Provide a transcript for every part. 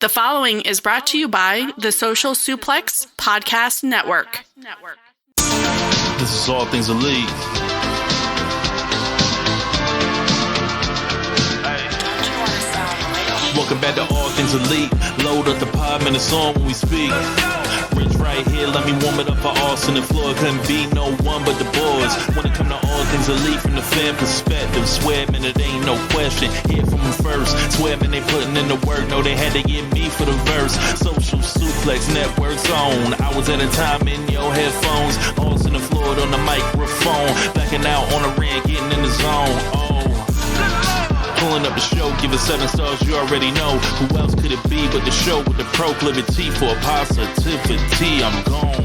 The following is brought to you by the Social Suplex Podcast Network. This is All Things Elite. Welcome back to All Things Elite. Load up the pod, man, it's on when we speak. Rich right here, let me warm it up for Austin and Floyd. Couldn't be no one but the boys. When it come to All Things Elite from the fan perspective, swear, man, it ain't no question. Hear from them first. Swear, man, they putting in the work. No, they had to get me for the verse. Social Suplex Network's on. I was at a time in your headphones. Austin and Floyd on the microphone. Backing out on the ring, getting in the zone. Pulling up the show, give it 7 stars, you already know. Who else could it be but the show with the proclivity for positivity? I'm gone.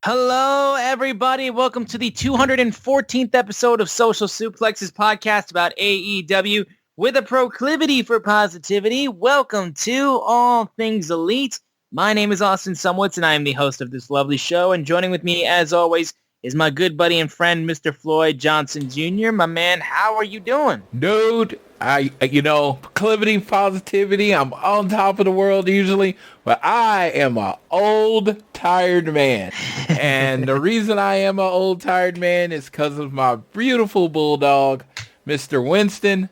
Hello, everybody. Welcome to the 214th episode of Social Suplex's podcast about AEW with a proclivity for positivity. Welcome to All Things Elite. My name is Austin Sumwitz, and I am the host of this lovely show. And joining with me, as always, is my good buddy and friend, Mr. Floyd Johnson Jr. My man, how are you doing? Dude, proclivity, positivity, I'm on top of the world usually, but I am an old, tired man. And the reason I am an old, tired man is because of my beautiful bulldog, Mr. Winston.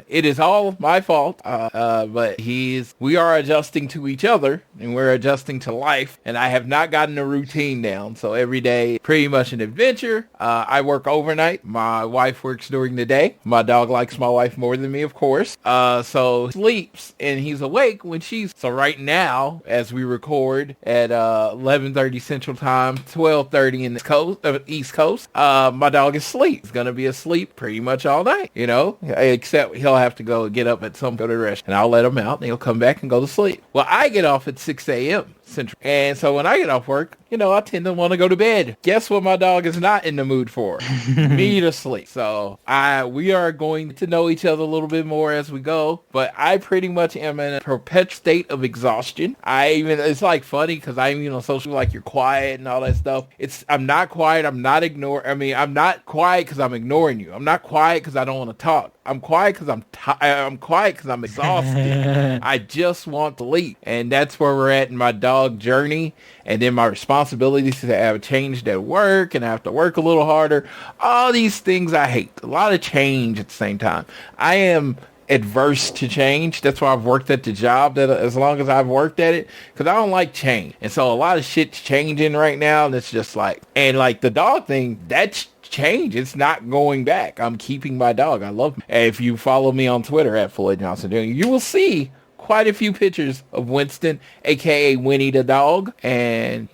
It is all my fault, but we are adjusting to each other, and we're adjusting to life, and I have not gotten a routine down, so every day, pretty much an adventure. I work overnight. My wife works during the day. My dog likes my wife more than me, of course, so sleeps, and he's awake when so right now, as we record at 11:30 Central Time, 12:30 in the East Coast, my dog is asleep. He's gonna be asleep pretty much all night, except he'll have to get up at some, go to the rest, and I'll let him out, and he'll come back and go to sleep. Well, I get off at 6 a.m. Central, and so when I get off work, I tend to want to go to bed. Guess what my dog is not in the mood for? Me to sleep. So we are going to know each other a little bit more as we go, but I pretty much am in a perpetual state of exhaustion. It's like funny because I'm, social, like you're quiet and all that stuff. I'm not quiet. I'm not I'm not quiet because I'm ignoring you. I'm not quiet because I don't want to talk. I'm quiet because I'm quiet because I'm exhausted. I just want to leave. And that's where we're at in my dog journey. And then my responsibilities have changed at work, and I have to work a little harder. All these things I hate. A lot of change at the same time. I am adverse to change. That's why I've worked at the job that as long as I've worked at it, because I don't like change. And so a lot of shit's changing right now, and it's just like the dog thing, that's change. It's not going back. I'm keeping my dog. I love him. And if you follow me on Twitter at Floyd Johnson, you will see quite a few pictures of Winston, aka Winnie the dog, and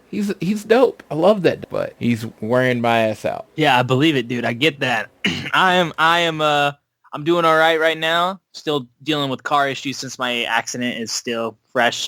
he's dope. I love that, but he's wearing my ass out. Yeah, I believe it, dude. I get that. I'm doing all right now. Still dealing with car issues since my accident is still fresh,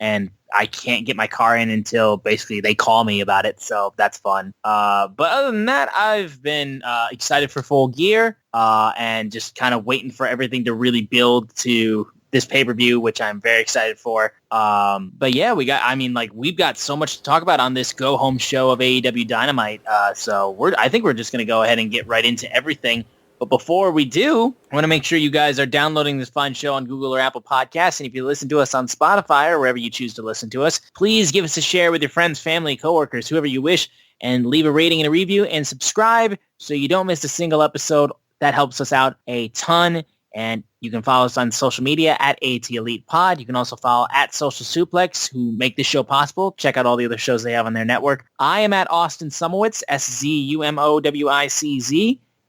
and I can't get my car in until basically they call me about it, so that's fun. But other than that, I've been excited for Full Gear, and just kind of waiting for everything to really build to this pay-per-view, which I'm very excited for. But yeah, we've got so much to talk about on this go-home show of AEW Dynamite, so I think we're just going to go ahead and get right into everything. But before we do, I want to make sure you guys are downloading this fun show on Google or Apple Podcasts. And if you listen to us on Spotify or wherever you choose to listen to us, please give us a share with your friends, family, coworkers, whoever you wish, and leave a rating and a review and subscribe so you don't miss a single episode. That helps us out a ton. And you can follow us on social media at AT Elite Pod. You can also follow at Social Suplex, who make this show possible. Check out all the other shows they have on their network. I am at Austin Sumowitz, SZUMOWICZ.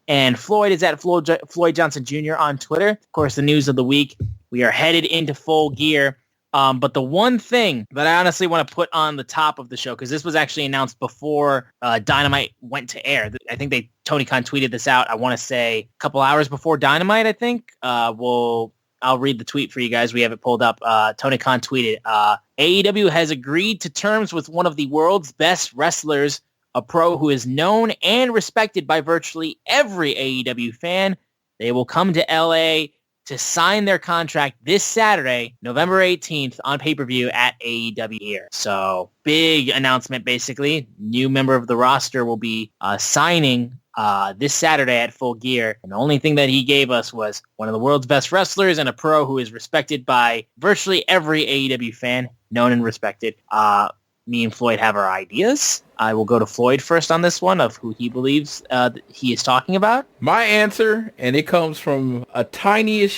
And Floyd is at Floyd Johnson Jr. on Twitter. Of course, the news of the week, we are headed into Full Gear. But the one thing that I honestly want to put on the top of the show, because this was actually announced before Dynamite went to air. I think Tony Khan tweeted this out, I want to say a couple hours before Dynamite, I think. I'll read the tweet for you guys. We have it pulled up. Tony Khan tweeted, AEW has agreed to terms with one of the world's best wrestlers, a pro who is known and respected by virtually every AEW fan. They will come to LA to sign their contract this Saturday, November 18th on pay-per-view at AEW here. So big announcement, basically. New member of the roster will be signing this Saturday at Full Gear. And the only thing that he gave us was one of the world's best wrestlers and a pro who is respected by virtually every AEW fan, known and respected. Me and Floyd have our ideas. I will go to Floyd first on this one of who he believes he is talking about. My answer, and it comes from a tiniest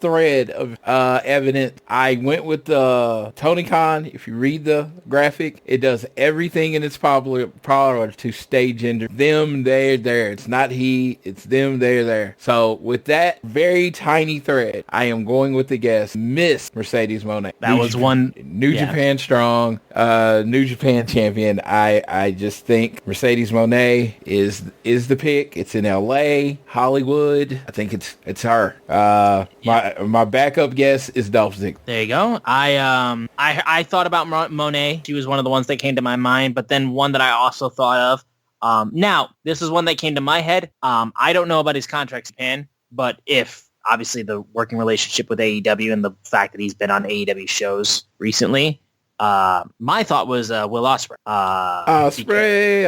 thread of evidence. I went with Tony Khan. If you read the graphic, it does everything in its power to stay gender. Them, they're there. It's not he, it's them, they're there. So with that very tiny thread, I am going with the guess, Miss Mercedes Moné. That was one. New Japan strong, New Japan champion. I just think Mercedes Moné is the pick. It's in LA, Hollywood. I think it's her. My backup guess is Dolph Ziggler. There you go. I thought about Moné. She was one of the ones that came to my mind, but then one that I also thought of. Now, this is one that came to my head. I don't know about his contract in Japan, but if obviously the working relationship with AEW and the fact that he's been on AEW shows recently, my thought was Will Ospreay. Ospreay.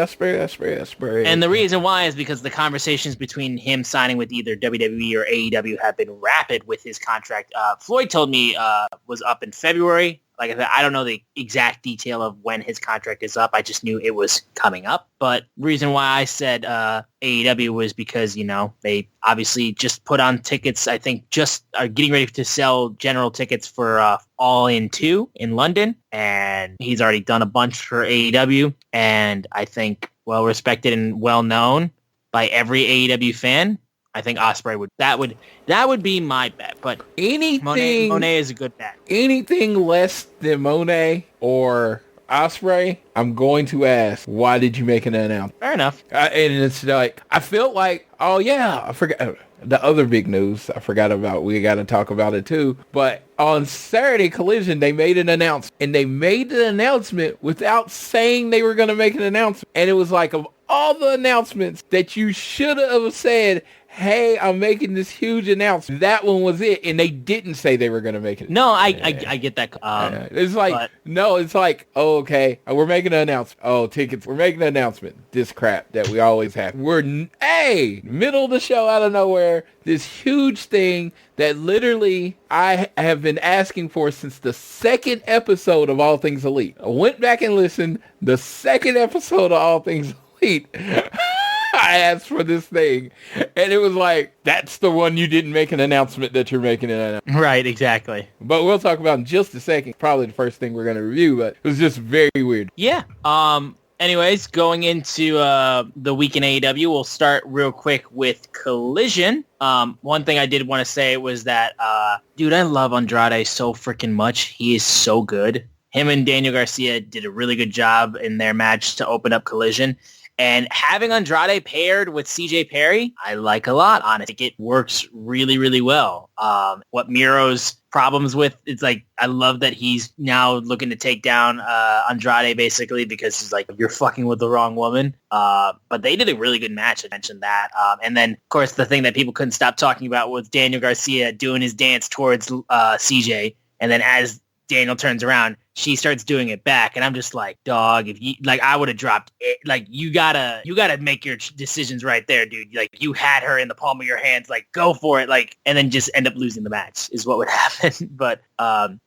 And the reason why is because the conversations between him signing with either WWE or AEW have been rapid with his contract. Floyd told me was up in February. Like I said, I don't know the exact detail of when his contract is up. I just knew it was coming up. But reason why I said AEW was because, they obviously just put on tickets. I think just are getting ready to sell general tickets for All In 2 in London. And he's already done a bunch for AEW. And I think well respected and well known by every AEW fan. I think Ospreay would be my bet, but Moné is a good bet. Anything less than Moné or Ospreay, I'm going to ask, why did you make an announcement? Fair enough. And it's like, I felt like, oh yeah, I forgot the other big news. I forgot about, we got to talk about it too. But on Saturday Collision, they made an announcement, and they made the announcement without saying they were going to make an announcement. And it was like, of all the announcements that you should have said, hey, I'm making this huge announcement, that one was it, and they didn't say they were going to make it. No, I get that. It's like, it's like, oh, okay, we're making an announcement. Oh, tickets, we're making an announcement. This crap that we always have. Middle of the show, out of nowhere, this huge thing that literally I have been asking for since the second episode of All Things Elite. I went back and listened, the second episode of All Things Elite. I asked for this thing, and it was like, that's the one you didn't make an announcement that you're making an announcement. Right, exactly. But we'll talk about in just a second. Probably the first thing we're going to review, but it was just very weird. Yeah. Anyways, going into the week in AEW, we'll start real quick with Collision. One thing I did want to say was that, dude, I love Andrade so freaking much. He is so good. Him and Daniel Garcia did a really good job in their match to open up Collision. And having Andrade paired with CJ Perry, I like a lot, honestly. It works really, really well. What Miro's problems with, it's like, I love that he's now looking to take down Andrade, basically, because he's like, you're fucking with the wrong woman. But they did a really good match. I mentioned that. And then, of course, the thing that people couldn't stop talking about was Daniel Garcia doing his dance towards CJ. And then as Daniel turns around, she starts doing it back, and I'm just like, dog, if you, like, I would have dropped it. Like, you gotta make your decisions right there, dude. Like, you had her in the palm of your hands, like, go for it, like, and then just end up losing the match is what would happen. But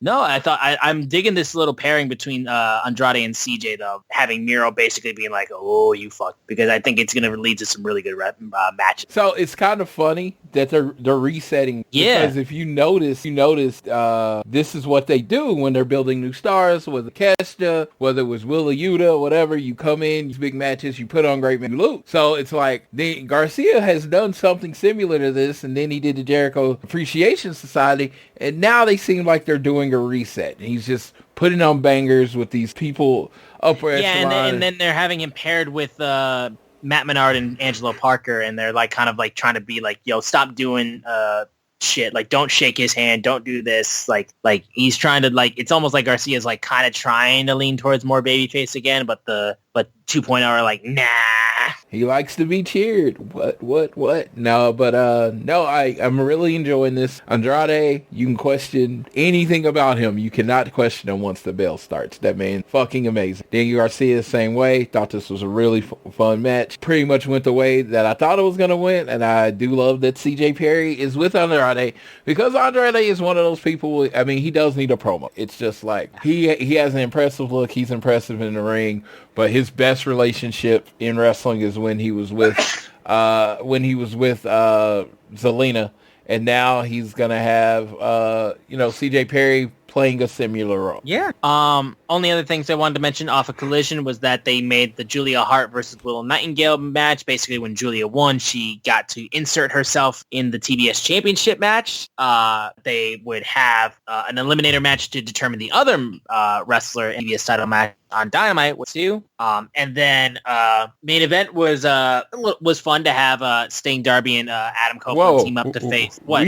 no, I thought I'm digging this little pairing between Andrade and CJ, though, having Miro basically being like, oh, you fuck, because I think it's gonna lead to some really good matches. So it's kind of funny that they're resetting. Yeah, because if you noticed, this is what they do when they're building new stars. Whether Kesta, whether it was Willa Yuta, whatever, you come in, these big matches, you put on great men, you lose. So it's like, Garcia has done something similar to this, and then he did the Jericho Appreciation Society, and now they seem like they're doing a reset. And he's just putting on bangers with these people upper echelon. Yeah, and then they're having him paired with Matt Menard and Angelo Parker, and they're like kind of like trying to be like, yo, stop doing shit, like, don't shake his hand, don't do this, like he's trying to, like, it's almost like Garcia's like kind of trying to lean towards more babyface again, but 2.0 are like, nah, He likes to be cheered. What? No, but no, I'm really enjoying this. Andrade, you can question anything about him. You cannot question him once the bell starts. That man, fucking amazing. Daniel Garcia, the same way. Thought this was a really fun match. Pretty much went the way that I thought it was going to win, and I do love that CJ Perry is with Andrade, because Andrade is one of those people, I mean, he does need a promo. It's just like, he has an impressive look. He's impressive in the ring, but his best relationship in wrestling is when he was with Zelina, and now he's gonna have CJ Perry playing a similar role. Yeah. Only other things I wanted to mention off of Collision was that they made the Julia Hart versus Willow Nightingale match. Basically, when Julia won, she got to insert herself in the TBS Championship match. They would have an eliminator match to determine the other wrestler in the TBS title match on Dynamite with Sue. And then main event was fun to have Sting, Darby, and Adam Copeland team up to face. What?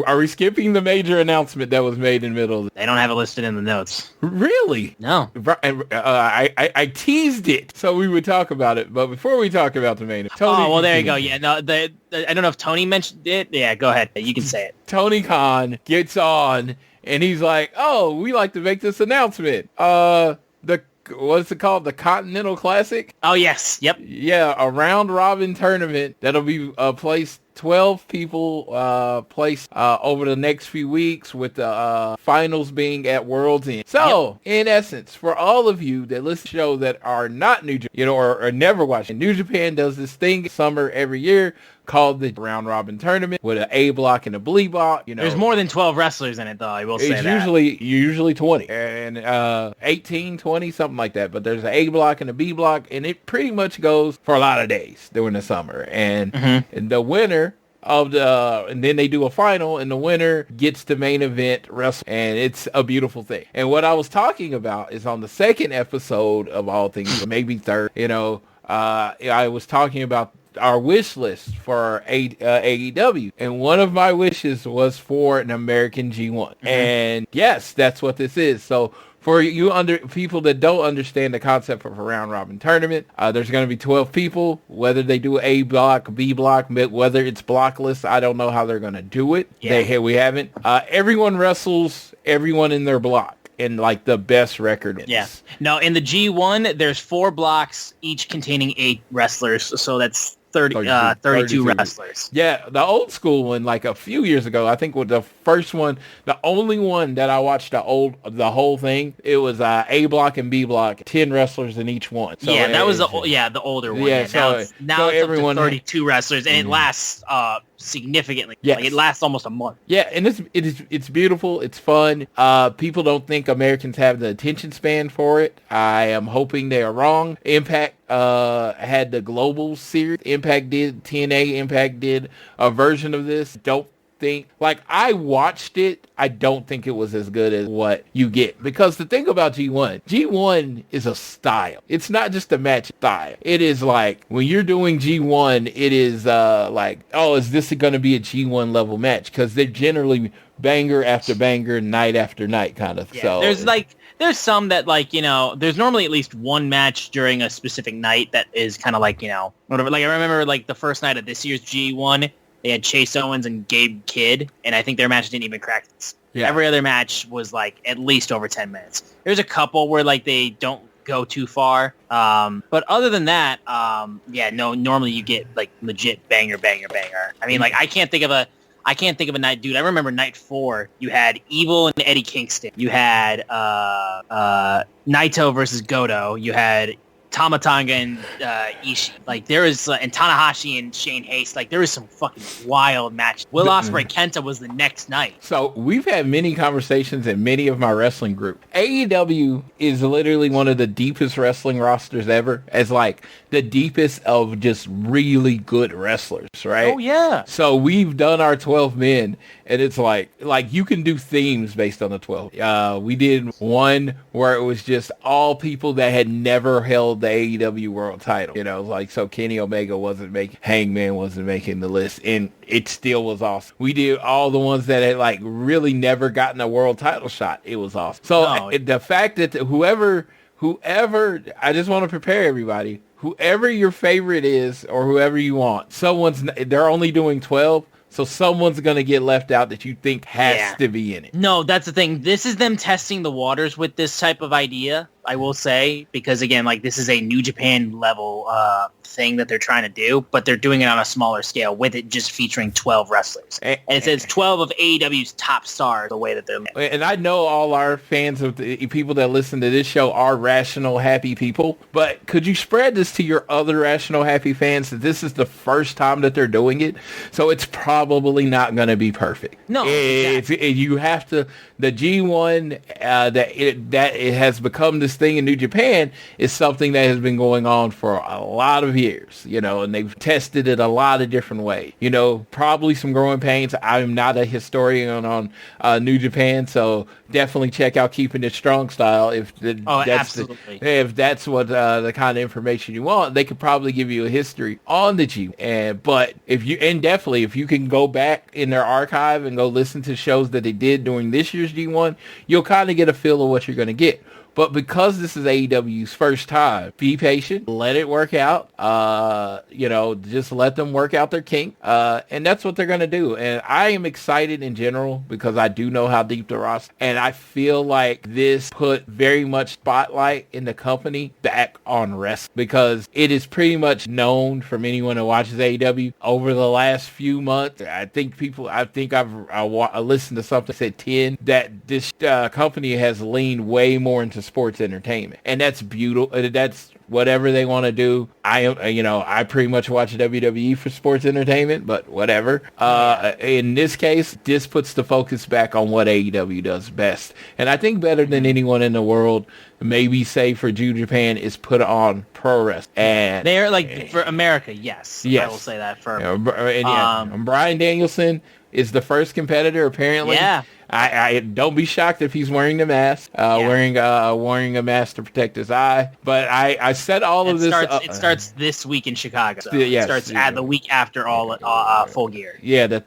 Are we skipping the major announcement that was made in the middle of They don't have it listed in the notes. Really? No. I teased it so we would talk about it, but before we talk about the main event, Tony, there you go. Yeah, no, I don't know if Tony mentioned it. Yeah, go ahead. You can say it. Tony Khan gets on and he's like, "Oh, we like to make this announcement. What's it called? The Continental Classic?" Oh yes. Yep. Yeah, a round robin tournament that'll be placed 12 people placed over the next few weeks, with the finals being at World's End. So, in essence, for all of you that listen to the show that are not New Japan, or never watching, New Japan does this thing summer every year called the round robin tournament with an A block and a B block. There's more than 12 wrestlers in it, though. I will say that. It's usually 20 and 18, 20, something like that. But there's an A block and a B block, and it pretty much goes for a lot of days during the summer. And the winner and then they do a final, and the winner gets the main event wrestle, and it's a beautiful thing. And what I was talking about is on the second episode of all things, maybe third, I was talking about our wish list for AEW, and one of my wishes was for an American G1. And yes, that's what this is. So for people that don't understand the concept of a round robin tournament, there's going to be 12 people, whether they do A block, B block, whether it's blockless. I don't know how they're going to do it. Yeah. We haven't. Everyone wrestles everyone in their block, and like the best record. Yeah. No, in the G1, there's 4 blocks, each containing 8 wrestlers. So that's 32 wrestlers. Yeah, the old school one, like a few years ago, I think with the first one, the only one that I watched the whole thing, it was A block and B block, 10 wrestlers in each one. So that was the older one. Yeah, now it's everyone, up to 32 wrestlers, and it lasts significantly. Yes. Like, it lasts almost a month. Yeah, and it's beautiful. It's fun. People don't think Americans have the attention span for it. I am hoping they are wrong. Impact had the global series. Impact did, TNA Impact did a version of this. Don't think, like, I watched it. I don't think it was as good as what you get, because the thing about G1 is a style. It's not just a match style. It is like, when you're doing G1, it is like, oh, is this going to be a G1 level match? Because they're generally banger after banger, night after night kind of. Yeah, so there's some that, like, there's normally at least one match during a specific night that is kind of like, whatever. Like, I remember, like, the first night of this year's G1, they had Chase Owens and Gabe Kidd, and I think their match didn't even crack this. Yeah. Every other match was, like, at least over 10 minutes. There's a couple where, like, they don't go too far. But other than that, normally you get, like, legit banger. I mean, like, I can't think of a night, dude. I remember night 4. You had Evil and Eddie Kingston. You had Naito versus Goto. You had Tamatanga and Ishii. Like, there is, and Tanahashi and Shane Haste. Like, there was some fucking wild matches. Will Ospreay Kenta was the next night. So we've had many conversations in many of my wrestling groups. AEW is literally one of the deepest wrestling rosters ever, as like the deepest of just really good wrestlers, right? Oh yeah. So we've done our 12 men, and it's like you can do themes based on the 12. We did one where it was just all people that had never held the AEW world title, like, so Kenny Omega Hangman wasn't making the list, and it still was awesome. We did all the ones that had, like, really never gotten a world title shot. It was awesome. So the fact that whoever, I just want to prepare everybody, whoever your favorite is or whoever you want, they're only doing 12. So someone's going to get left out that you think has to be in it. No, that's the thing. This is them testing the waters with this type of idea, I will say, because again, like this is a New Japan level thing that they're trying to do, but they're doing it on a smaller scale with it just featuring 12 wrestlers. And it says 12 of AEW's top stars the way that they're made. And I know all our fans of the people that listen to this show are rational, happy people, but could you spread this to your other rational, happy fans that this is the first time that they're doing it? So it's probably not going to be perfect. No, exactly. If you have to, the G1 that it has become this thing in New Japan is something that has been going on for a lot of years, and they've tested it a lot of different ways. Probably some growing pains. I'm not a historian on New Japan, so definitely check out Keeping It Strong Style if absolutely. If that's what the kind of information you want. They could probably give you a history on the G. But if you can go back in their archive and go listen to shows that they did during this year's G1, you'll kind of get a feel of what you're going to get. But because this is AEW's first time, be patient, let it work out. Just let them work out their kink. And that's what they're going to do. And I am excited in general because I do know how deep the roster. And I feel like this put very much spotlight in the company back on wrestling because it is pretty much known from anyone who watches AEW over the last few months. I think I've listened to something that said 10 that this company has leaned way more into sports entertainment, and that's beautiful. That's whatever they want to do. I pretty much watch WWE for sports entertainment, but whatever. In this case, this puts the focus back on what AEW does best, and I think better than anyone in the world, maybe say for New Japan, is put on pro wrestling. And they're like for America, yes. I will say that for. Bryan Danielson is the first competitor apparently. Yeah. I don't be shocked if he's wearing the mask, wearing a mask to protect his eye. But I said all of this. It starts this week in Chicago. So yes, it starts at the week after Full Gear. Yeah, the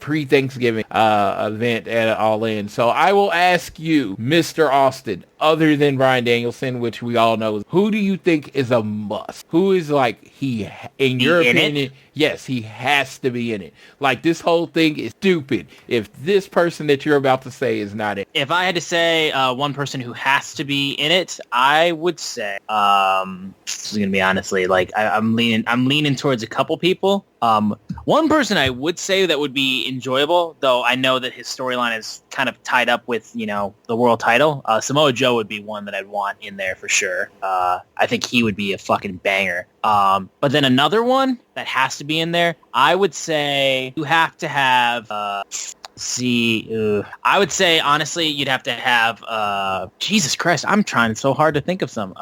pre-Thanksgiving event at All In. So I will ask you, Mr. Austin, other than Bryan Danielson, which we all know, who do you think is a must? Who is in your opinion? Yes, he has to be in it. Like, this whole thing is stupid if this person that you're about to say is not in it. If I had to say one person who has to be in it, I would say, this is going to be honestly, I'm leaning towards a couple people. One person I would say that would be enjoyable, though I know that his storyline is kind of tied up with, the world title. Samoa Joe would be one that I'd want in there for sure. I think he would be a fucking banger. But then another one that has to be in there, I would say you have to have... I would say, honestly, you'd have to have... Jesus Christ, I'm trying so hard to think of some.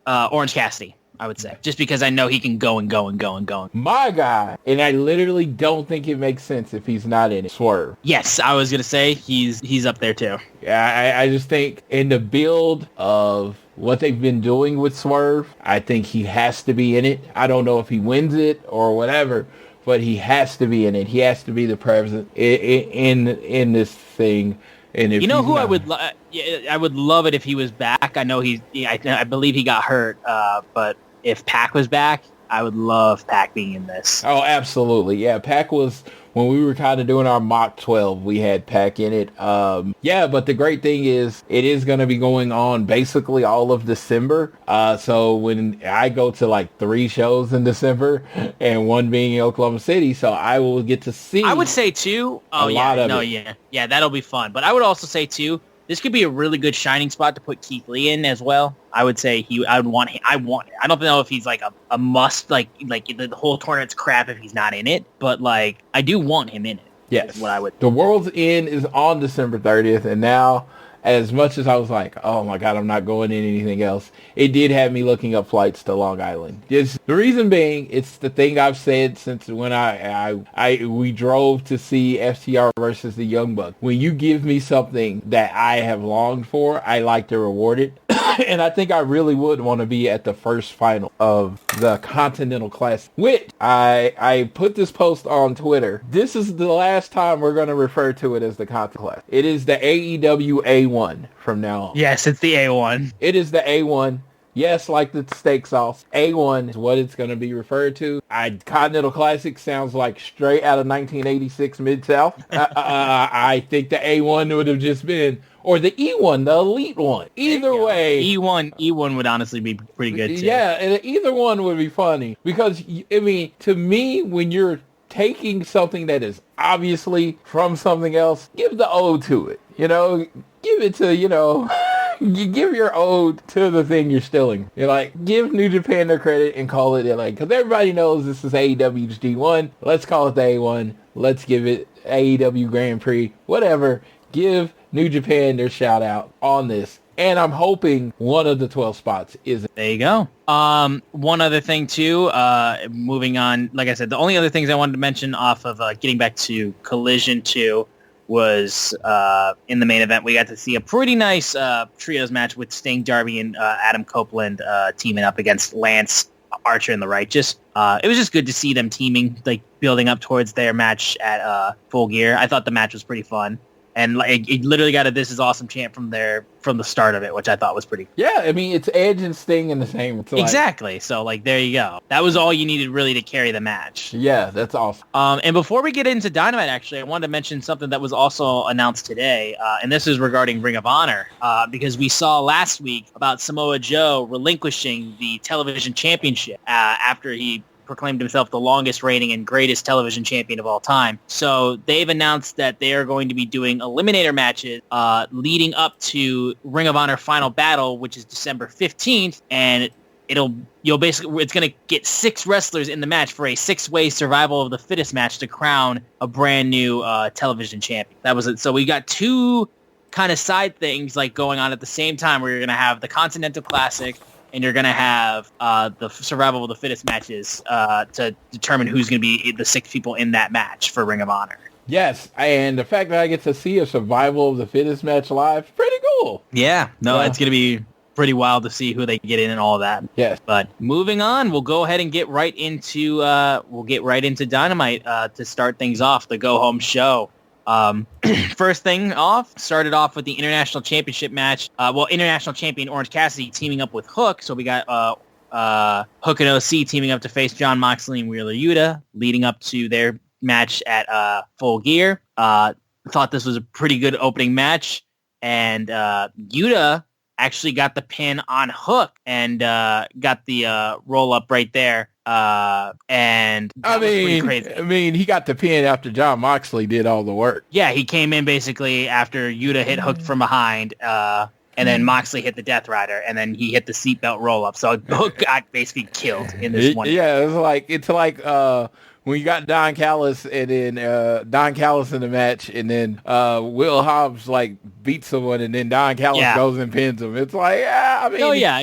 Orange Cassidy. I would say, just because I know he can go and go and go and go. My guy, and I literally don't think it makes sense if he's not in it. Swerve. Yes, I was gonna say he's up there too. Yeah, I just think in the build of what they've been doing with Swerve, I think he has to be in it. I don't know if he wins it or whatever, but he has to be in it. He has to be the president in this thing. And if who I would I would love it if he was back. I know I believe he got hurt, but if Pac was back, I would love Pac being in this. Oh, absolutely. Yeah, Pac was, when we were kind of doing our mock 12, we had Pac in it. But the great thing is it is going to be going on basically all of December. So when I go to 3 shows in December and one being in Oklahoma City, so I will get to see. I would say too. Yeah, that'll be fun. But I would also say too, this could be a really good shining spot to put Keith Lee in as well. I would say I would want him. I don't know if he's a must, like the whole tournament's crap if he's not in it, but I do want him in it. Yes. What I would. The World's End is on December 30th, and now, as much as I was like, oh my God, I'm not going in anything else, it did have me looking up flights to Long Island. The reason being, it's the thing I've said since when we drove to see FTR versus the Young Bucks. When you give me something that I have longed for, I like to reward it. And I think I really would want to be at the first final of the Continental Classic, which I put this post on Twitter. This is the last time we're going to refer to it as the Continental Classic. It is the AEW A1 from now on. Yes, it's the A1. It is the A1. Yes, like the steak sauce. A1 is what it's going to be referred to. Continental Classic sounds like straight out of 1986 Mid-South. I think the A1 would have just been, or the E1, the elite one. Either way. E1 would honestly be pretty good too. Yeah, and either one would be funny. Because, I mean, to me, when you're taking something that is obviously from something else, give the ode to it. You know, give it to, you know... You give your ode to the thing you're stealing. You're like, give New Japan their credit and call it like, because everybody knows this is AEW's G1. Let's call it the A1. Let's give it AEW Grand Prix. Whatever. Give New Japan their shout out on this. And I'm hoping one of the 12 spots is. There you go. One other thing too, moving on, like I said, the only other things I wanted to mention off of getting back to Collision 2 was in the main event. We got to see a pretty nice trios match with Sting, Darby, and Adam Copeland teaming up against Lance Archer and the Righteous. It was just good to see them teaming, like building up towards their match at Full Gear. I thought the match was pretty fun. And like, it literally got a "This is awesome" chant from the start of it, which I thought was pretty cool. Yeah, I mean, it's Edge and Sting in the same. Exactly. So, like, there you go. That was all you needed really to carry the match. Yeah, that's awesome. And before we get into Dynamite, actually, I wanted to mention something that was also announced today, and this is regarding Ring of Honor, because we saw last week about Samoa Joe relinquishing the television championship after he proclaimed himself the longest reigning and greatest television champion of all time. So they've announced that they are going to be doing eliminator matches leading up to Ring of Honor Final Battle, which is December 15th, and it's going to get 6 wrestlers in the match for a 6-way survival of the fittest match to crown a brand new television champion. That was it. So we got 2 kind of side things like going on at the same time, where you're going to have the Continental Classic and you're going to have the survival of the fittest matches to determine who's going to be the 6 people in that match for Ring of Honor. Yes, and the fact that I get to see a survival of the fittest match live, pretty cool. Yeah, it's going to be pretty wild to see who they get in and all of that. Yes. But moving on, we'll go ahead and get right into Dynamite to start things off, the go-home show. First thing off, started off with the International Championship match. International Champion Orange Cassidy teaming up with Hook. So we got Hook and OC teaming up to face Jon Moxley and Wheeler Yuta, leading up to their match at Full Gear. Thought this was a pretty good opening match, and Yuta actually got the pin on Hook and got the roll up right there. And that was pretty crazy. I mean, he got the pin after Jon Moxley did all the work. Yeah, he came in basically after Yuta hit Hook from behind, and then Moxley hit the Death Rider, and then he hit the seatbelt roll up. So Hook got basically killed in this one. Yeah, it's like when you got Don Callis and then Don Callis in the match, and then Will Hobbs like beats someone, and then Don Callis goes and pins him. It's like,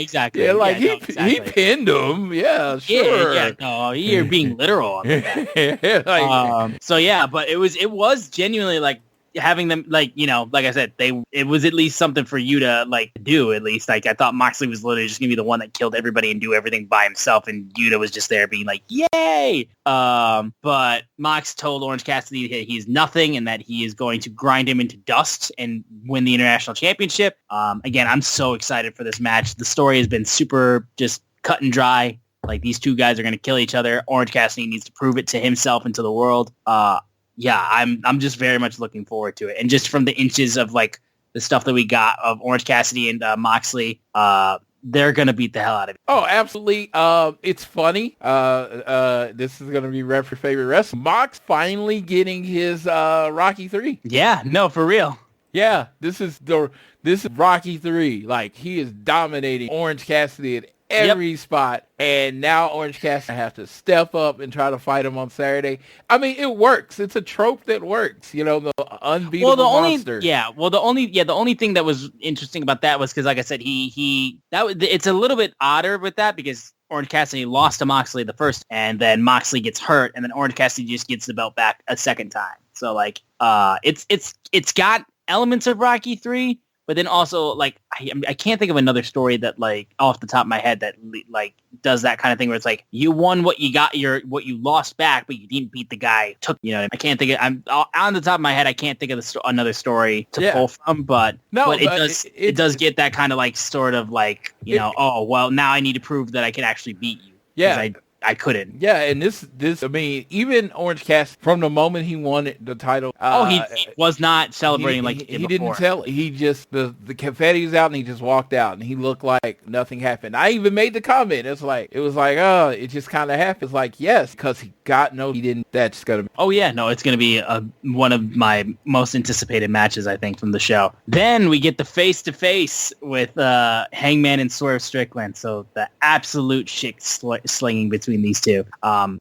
Exactly. Yeah, like he pinned him. Yeah, sure. Yeah. No, you're being literal on that. But it was genuinely like having them, like, you know, like I said, it was at least something for you to like do, at least. Like, I thought Moxley was literally just gonna be the one that killed everybody and do everything by himself, and Yuta was just there being like, yay. But Mox told Orange Cassidy that he's nothing and that he is going to grind him into dust and win the International Championship. Again, I'm so excited for this match. The story has been super just cut and dry. Like, these 2 guys are going to kill each other. Orange Cassidy needs to prove it to himself and to the world. I'm just very much looking forward to it. And just from the inches of like the stuff that we got of Orange Cassidy and Moxley, they're going to beat the hell out of it. Oh, absolutely. It's funny. This is going to be your favorite wrestler. Mox finally getting his Rocky 3. Yeah, no, for real. Yeah, this is Rocky 3. Like, he is dominating Orange Cassidy at every spot, and now Orange Cassidy have to step up and try to fight him on Saturday. I mean, it works. It's a trope that works. You know, the unbeatable monster. The only thing that was interesting about that was because, like I said, it's a little bit odder with that because Orange Cassidy lost to Moxley the first, and then Moxley gets hurt, and then Orange Cassidy just gets the belt back a second time. So like, it's got elements of Rocky 3. But then also, like, I can't think of another story that, like, off the top of my head that, like, does that kind of thing where it's like, you won what you got, what you lost back, but you didn't beat the guy. I can't think of, I'm on the top of my head, I can't think of another story to pull from, but it does get that kind of, like, sort of, like, oh, well, now I need to prove that I can actually beat you. Yeah. I couldn't. Yeah, and this, I mean, even Orange Cassidy, from the moment he won the title, he was not celebrating he didn't tell. He just the confetti was out, and he just walked out, and he looked like nothing happened. I even made the comment. It was like, oh, it just kind of happened. It's like, yes, because he didn't. That's gonna be. Oh yeah, no, it's gonna be one of my most anticipated matches, I think, from the show. Then we get the face to face with Hangman and Swerve Strickland. So the absolute shit slinging between these two.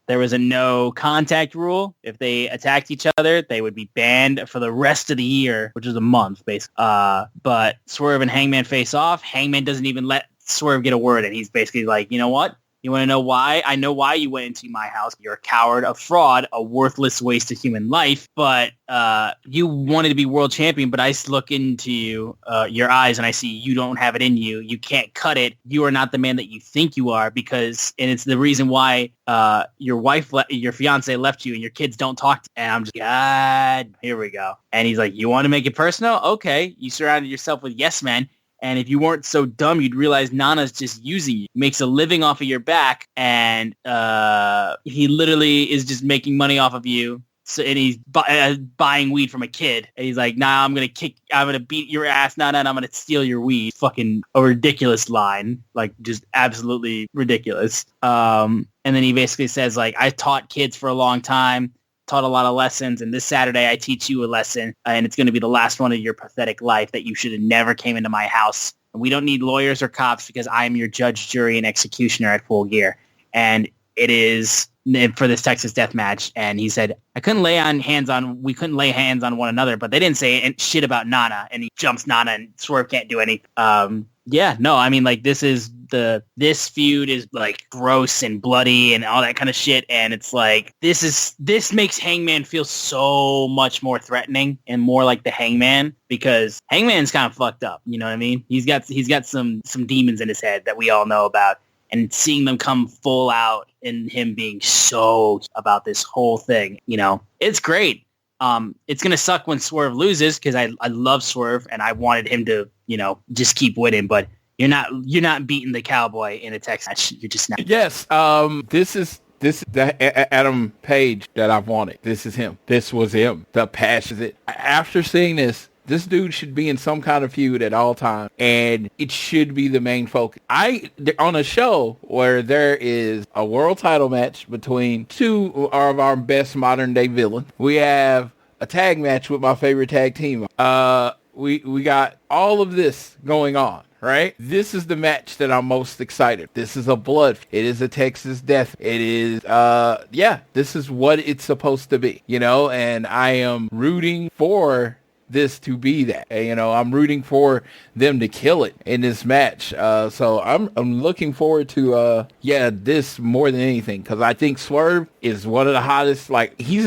There was a no contact rule. If they attacked each other, they would be banned for the rest of the year, which is a month, basically. But Swerve and Hangman face off. Hangman doesn't even let Swerve get a word in. He's basically like, you know what? You want to know why? I know why you went into my house. You're a coward, a fraud, a worthless waste of human life. But you wanted to be world champion, but I look into your eyes and I see you don't have it in you. You can't cut it. You are not the man that you think you are, and it's the reason why your fiance left you and your kids don't talk to you. And I'm just, God, here we go. And he's like, you want to make it personal? Okay. You surrounded yourself with yes men. And if you weren't so dumb, you'd realize Nana's just using you. Makes a living off of your back, and he literally is just making money off of you. So, and he's buying weed from a kid. And he's like, nah, I'm going to beat your ass, Nana, and I'm going to steal your weed. Fucking a ridiculous line. Like, just absolutely ridiculous. And then he basically says, like, I taught kids for a long time. Taught a lot of lessons, and this Saturday I teach you a lesson, and it's going to be the last one of your pathetic life, that you should have never came into my house. And we don't need lawyers or cops because I am your judge, jury, and executioner at Full Gear. And it is for this Texas death match. And he said, we couldn't lay hands on one another, but they didn't say shit about Nana. And he jumps Nana, and Swerve can't do anything. Yeah, no, I mean, like, this feud is, like, gross and bloody and all that kind of shit, and it's like, this makes Hangman feel so much more threatening and more like the Hangman, because Hangman's kind of fucked up, you know what I mean? He's got some demons in his head that we all know about, and seeing them come full out and him being so about this whole thing, it's great. It's going to suck when Swerve loses, because I love Swerve and I wanted him to, just keep winning, but you're not beating the Cowboy in a Texas match. You're just not. Yes. This is the Adam Page that I've wanted. This is him. This was him. The passion. After seeing this dude should be in some kind of feud at all times, and it should be the main focus. On a show where there is a world title match between two of our best modern day villains, we have a tag match with my favorite tag team. We got all of this going on. Right? This is the match that I'm most excited. This is a blood. It is a Texas death. It is, this is what it's supposed to be, and I am rooting for this to be that. I'm rooting for them to kill it in this match. So I'm looking forward to this more than anything, because I think Swerve is one of the hottest. He's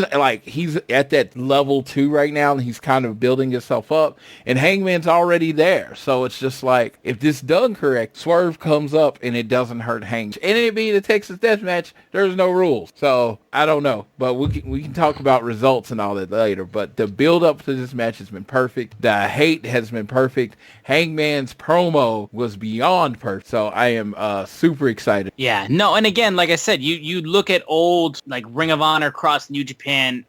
at that level 2 right now, and he's kind of building himself up, and Hangman's already there. So it's just like, if this done correct, Swerve comes up and it doesn't hurt Hangman. And it being a Texas death match, there's no rules. So I don't know, but we can talk about results and all that later. But the build up to this match has been perfect. The hate has been perfect. Hangman's promo was beyond perfect. So I am super excited. Yeah, no, and again, like I said, you look at old, like, Ring of Honor cross New Japan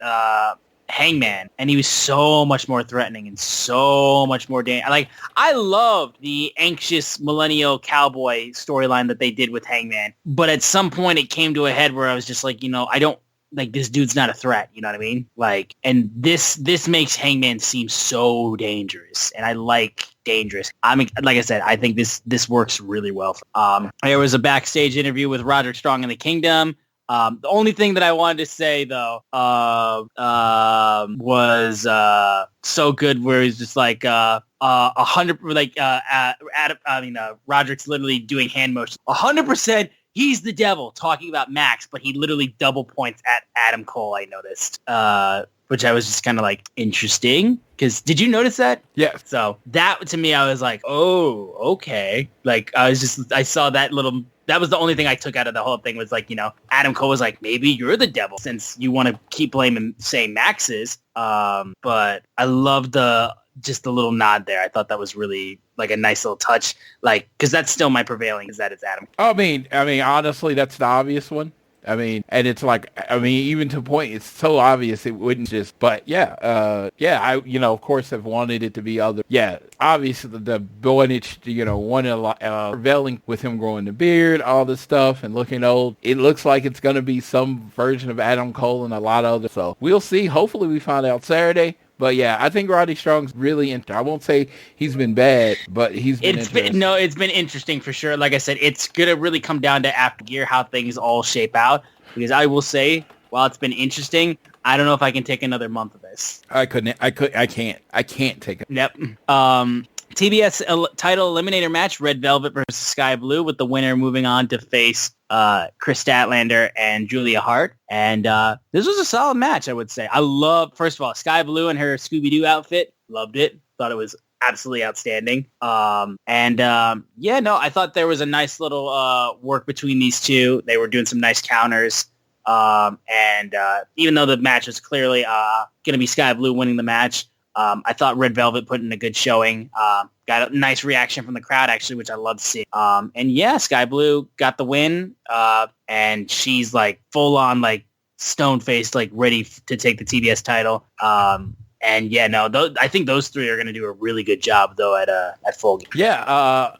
Hangman, and he was so much more threatening and so much more dangerous. Like, I loved the anxious millennial cowboy storyline that they did with Hangman, but at some point it came to a head where I was just like, I don't, like, this dude's not a threat, you know what I mean? Like, and this makes Hangman seem so dangerous, and I like dangerous. I mean, like I said, I think this works really well. There was a backstage interview with Roderick Strong in the Kingdom. The only thing that I wanted to say, though, was so good, where he's just like 100, like Roderick's literally doing hand motions. 100% he's the devil, talking about Max, but he literally double points at Adam Cole, I noticed. Which I was just kind of like, interesting. Because did you notice that? Yes. So that to me, I was like, oh, okay. Like I saw that was the only thing I took out of the whole thing was like, Adam Cole was like, maybe you're the devil since you want to keep blaming, say, Max's. But I love the little nod there. I thought that was really like a nice little touch. Like, because that's still my prevailing is that it's Adam. I mean, honestly, that's the obvious one. And it's like, even to point, it's so obvious it wouldn't just, but I, of course have wanted it to be other. Yeah, obviously the Boynich, one a lot, prevailing with him growing the beard, all this stuff and looking old. It looks like it's going to be some version of Adam Cole and a lot of other. So we'll see. Hopefully we find out Saturday. But yeah, I think Roddy Strong's really I won't say he's been bad, but he's been interesting. It's been interesting for sure. Like I said, it's going to really come down to after Gear, how things all shape out. Because I will say, while it's been interesting, I don't know if I can take another month of this. I can't take it. Yep. TBS title eliminator match, Red Velvet versus Sky Blue, with the winner moving on to face Chris Statlander and Julia Hart. And this was a solid match, I would say. I love, first of all, Sky Blue and her Scooby-Doo outfit. Loved it. Thought it was absolutely outstanding. I thought there was a nice little work between these two. They were doing some nice counters. Even though the match was clearly going to be Sky Blue winning the match, I thought Red Velvet put in a good showing. Got a nice reaction from the crowd, actually, which I love to see. Sky Blue got the win, and she's like full on like stone-faced, like ready to take the TBS title. I think those three are going to do a really good job, though, at Full Gear. I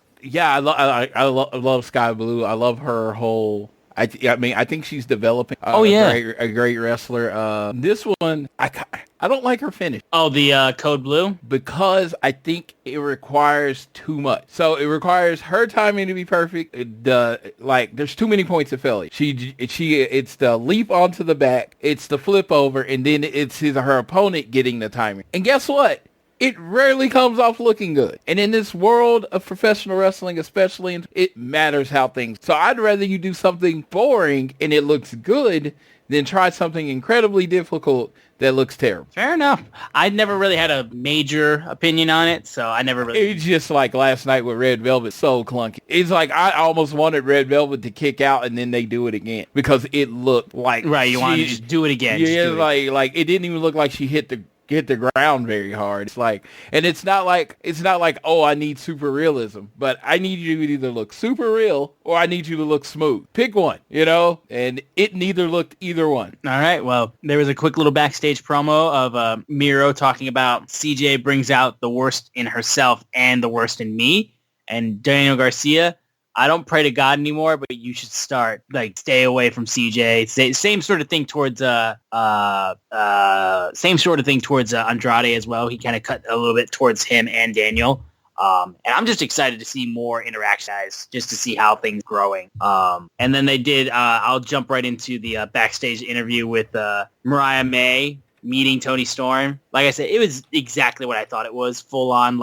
love Sky Blue. I love her whole. I think she's developing. A great wrestler. This one, I don't like her finish. Oh, the Code Blue? Because I think it requires too much. So it requires her timing to be perfect. There's too many points of failure. It's the leap onto the back, it's the flip over, and then it's her opponent getting the timing. And guess what? It rarely comes off looking good. And in this world of professional wrestling, especially, it matters how things. So I'd rather you do something boring and it looks good than try something incredibly difficult that looks terrible. Fair enough. I never really had a major opinion on it, so I never really... It's just like last night with Red Velvet, so clunky. It's like I almost wanted Red Velvet to kick out and then they do it again because it looked like... Right, you wanted to just do it again. Yeah, like it didn't even look like she hit the ground very hard. It's like, and it's not like, oh, I need super realism, but I need you to either look super real or I need you to look smooth. Pick one, and it neither looked either one. All right. Well, there was a quick little backstage promo of Miro talking about CJ brings out the worst in herself and the worst in me. And Daniel Garcia, I don't pray to God anymore, but you should stay away from CJ. Same sort of thing towards Andrade as well. He kind of cut a little bit towards him and Daniel. And I'm just excited to see more interaction, guys, just to see how things growing. And then they did, I'll jump right into the backstage interview with Mariah May meeting Toni Storm. Like I said, it was exactly what I thought it was. Full on,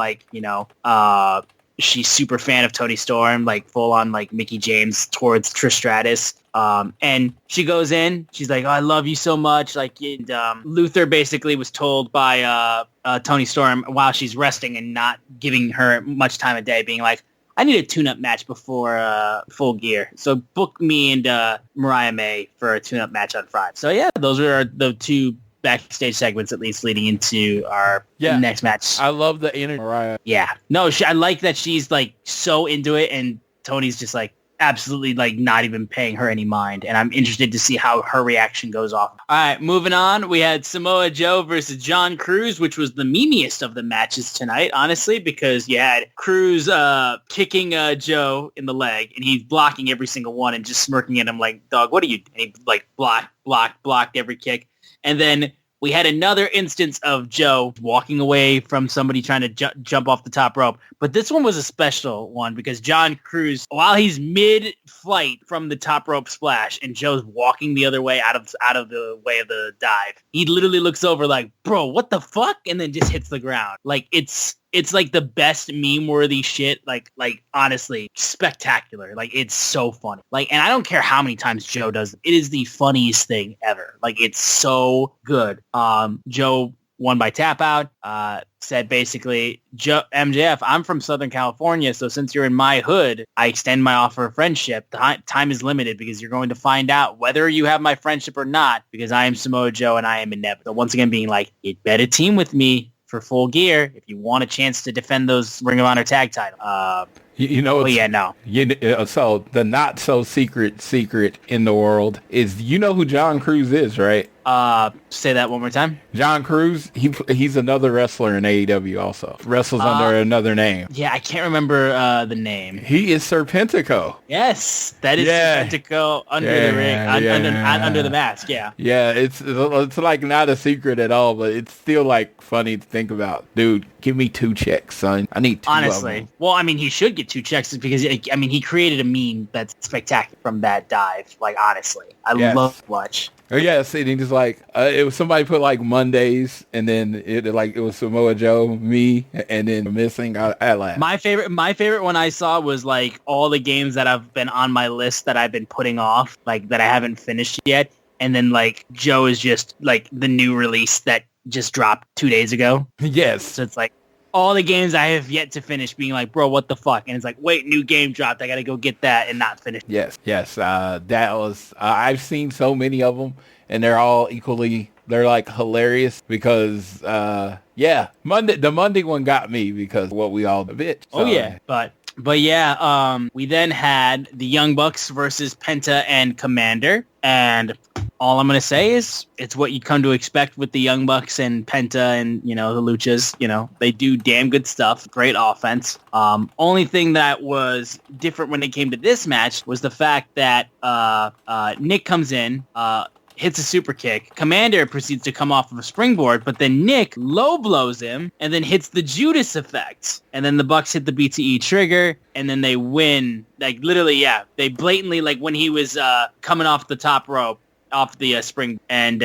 she's super fan of Toni Storm, like full on like Mickey James towards Trish Stratus. And she goes in, she's like, oh, I love you so much. Luther basically was told by Toni Storm while she's resting and not giving her much time of day, being like, I need a tune-up match before Full Gear. So book me and Mariah May for a tune-up match on Friday. So yeah, those are the two backstage segments, at least leading into our next match. I love the energy, Mariah. Yeah. No, I like that she's like so into it and Tony's just like absolutely like not even paying her any mind. And I'm interested to see how her reaction goes off. All right, moving on. We had Samoa Joe versus John Cruz, which was the memeiest of the matches tonight, honestly, because you had Cruz kicking Joe in the leg and he's blocking every single one and just smirking at him like, dog, what are you? And he like blocked every kick. And then we had another instance of Joe walking away from somebody trying to jump off the top rope. But this one was a special one because John Cruz, while he's mid-flight from the top rope splash and Joe's walking the other way out of the way of the dive, he literally looks over like, bro, what the fuck? And then just hits the ground. Like, it's it's like the best meme-worthy shit. Like honestly, spectacular. Like it's so funny. Like, and I don't care how many times Joe does it. It is the funniest thing ever. Like it's so good. Joe won by tap out. Said basically, MJF, I'm from Southern California, so since you're in my hood, I extend my offer of friendship. Time is limited because you're going to find out whether you have my friendship or not, because I am Samoa Joe and I am inevitable. Once again, being like, you'd better team with me for Full Gear if you want a chance to defend those Ring of Honor tag titles. So the not so secret in the world is, who John Cruz is, right? Say that one more time. John Cruz, he's another wrestler in AEW also. Wrestles under another name. Yeah, I can't remember the name. He is Serpentico. Yes, that is Serpentico under the ring, under the mask, yeah. Yeah, it's like not a secret at all, but it's still like funny to think about. Dude, give me 2 checks, son. I need 2 honestly. of them. Well, I mean, he should get 2 checks because, I mean, he created a meme that's spectacular from that dive. Like, honestly, I love to watch. Oh, yes, and he just like, it was somebody put like Mondays, and then it was Samoa Joe, me, and then missing. I laughed. My favorite one I saw was like all the games that have been on my list that I've been putting off, like that I haven't finished yet. And then like Joe is just like the new release that just dropped 2 days ago. Yes. So it's like all the games I have yet to finish being like, bro, what the fuck? And it's like, wait, new game dropped. I got to go get that and not finish. Yes. That was, I've seen so many of them, and they're all equally, they're like hilarious because, the Monday one got me because what we all did. So. Oh, yeah. But yeah, we then had the Young Bucks versus Penta and Commander. And all I'm going to say is it's what you come to expect with the Young Bucks and Penta and, the Luchas. They do damn good stuff. Great offense. Only thing that was different when it came to this match was the fact that Nick comes in, hits a super kick. Commander proceeds to come off of a springboard, but then Nick low blows him and then hits the Judas effect. And then the Bucks hit the BTE trigger, and then they win. Like, literally, yeah. They blatantly, like, when he was coming off the top rope, off the spring, and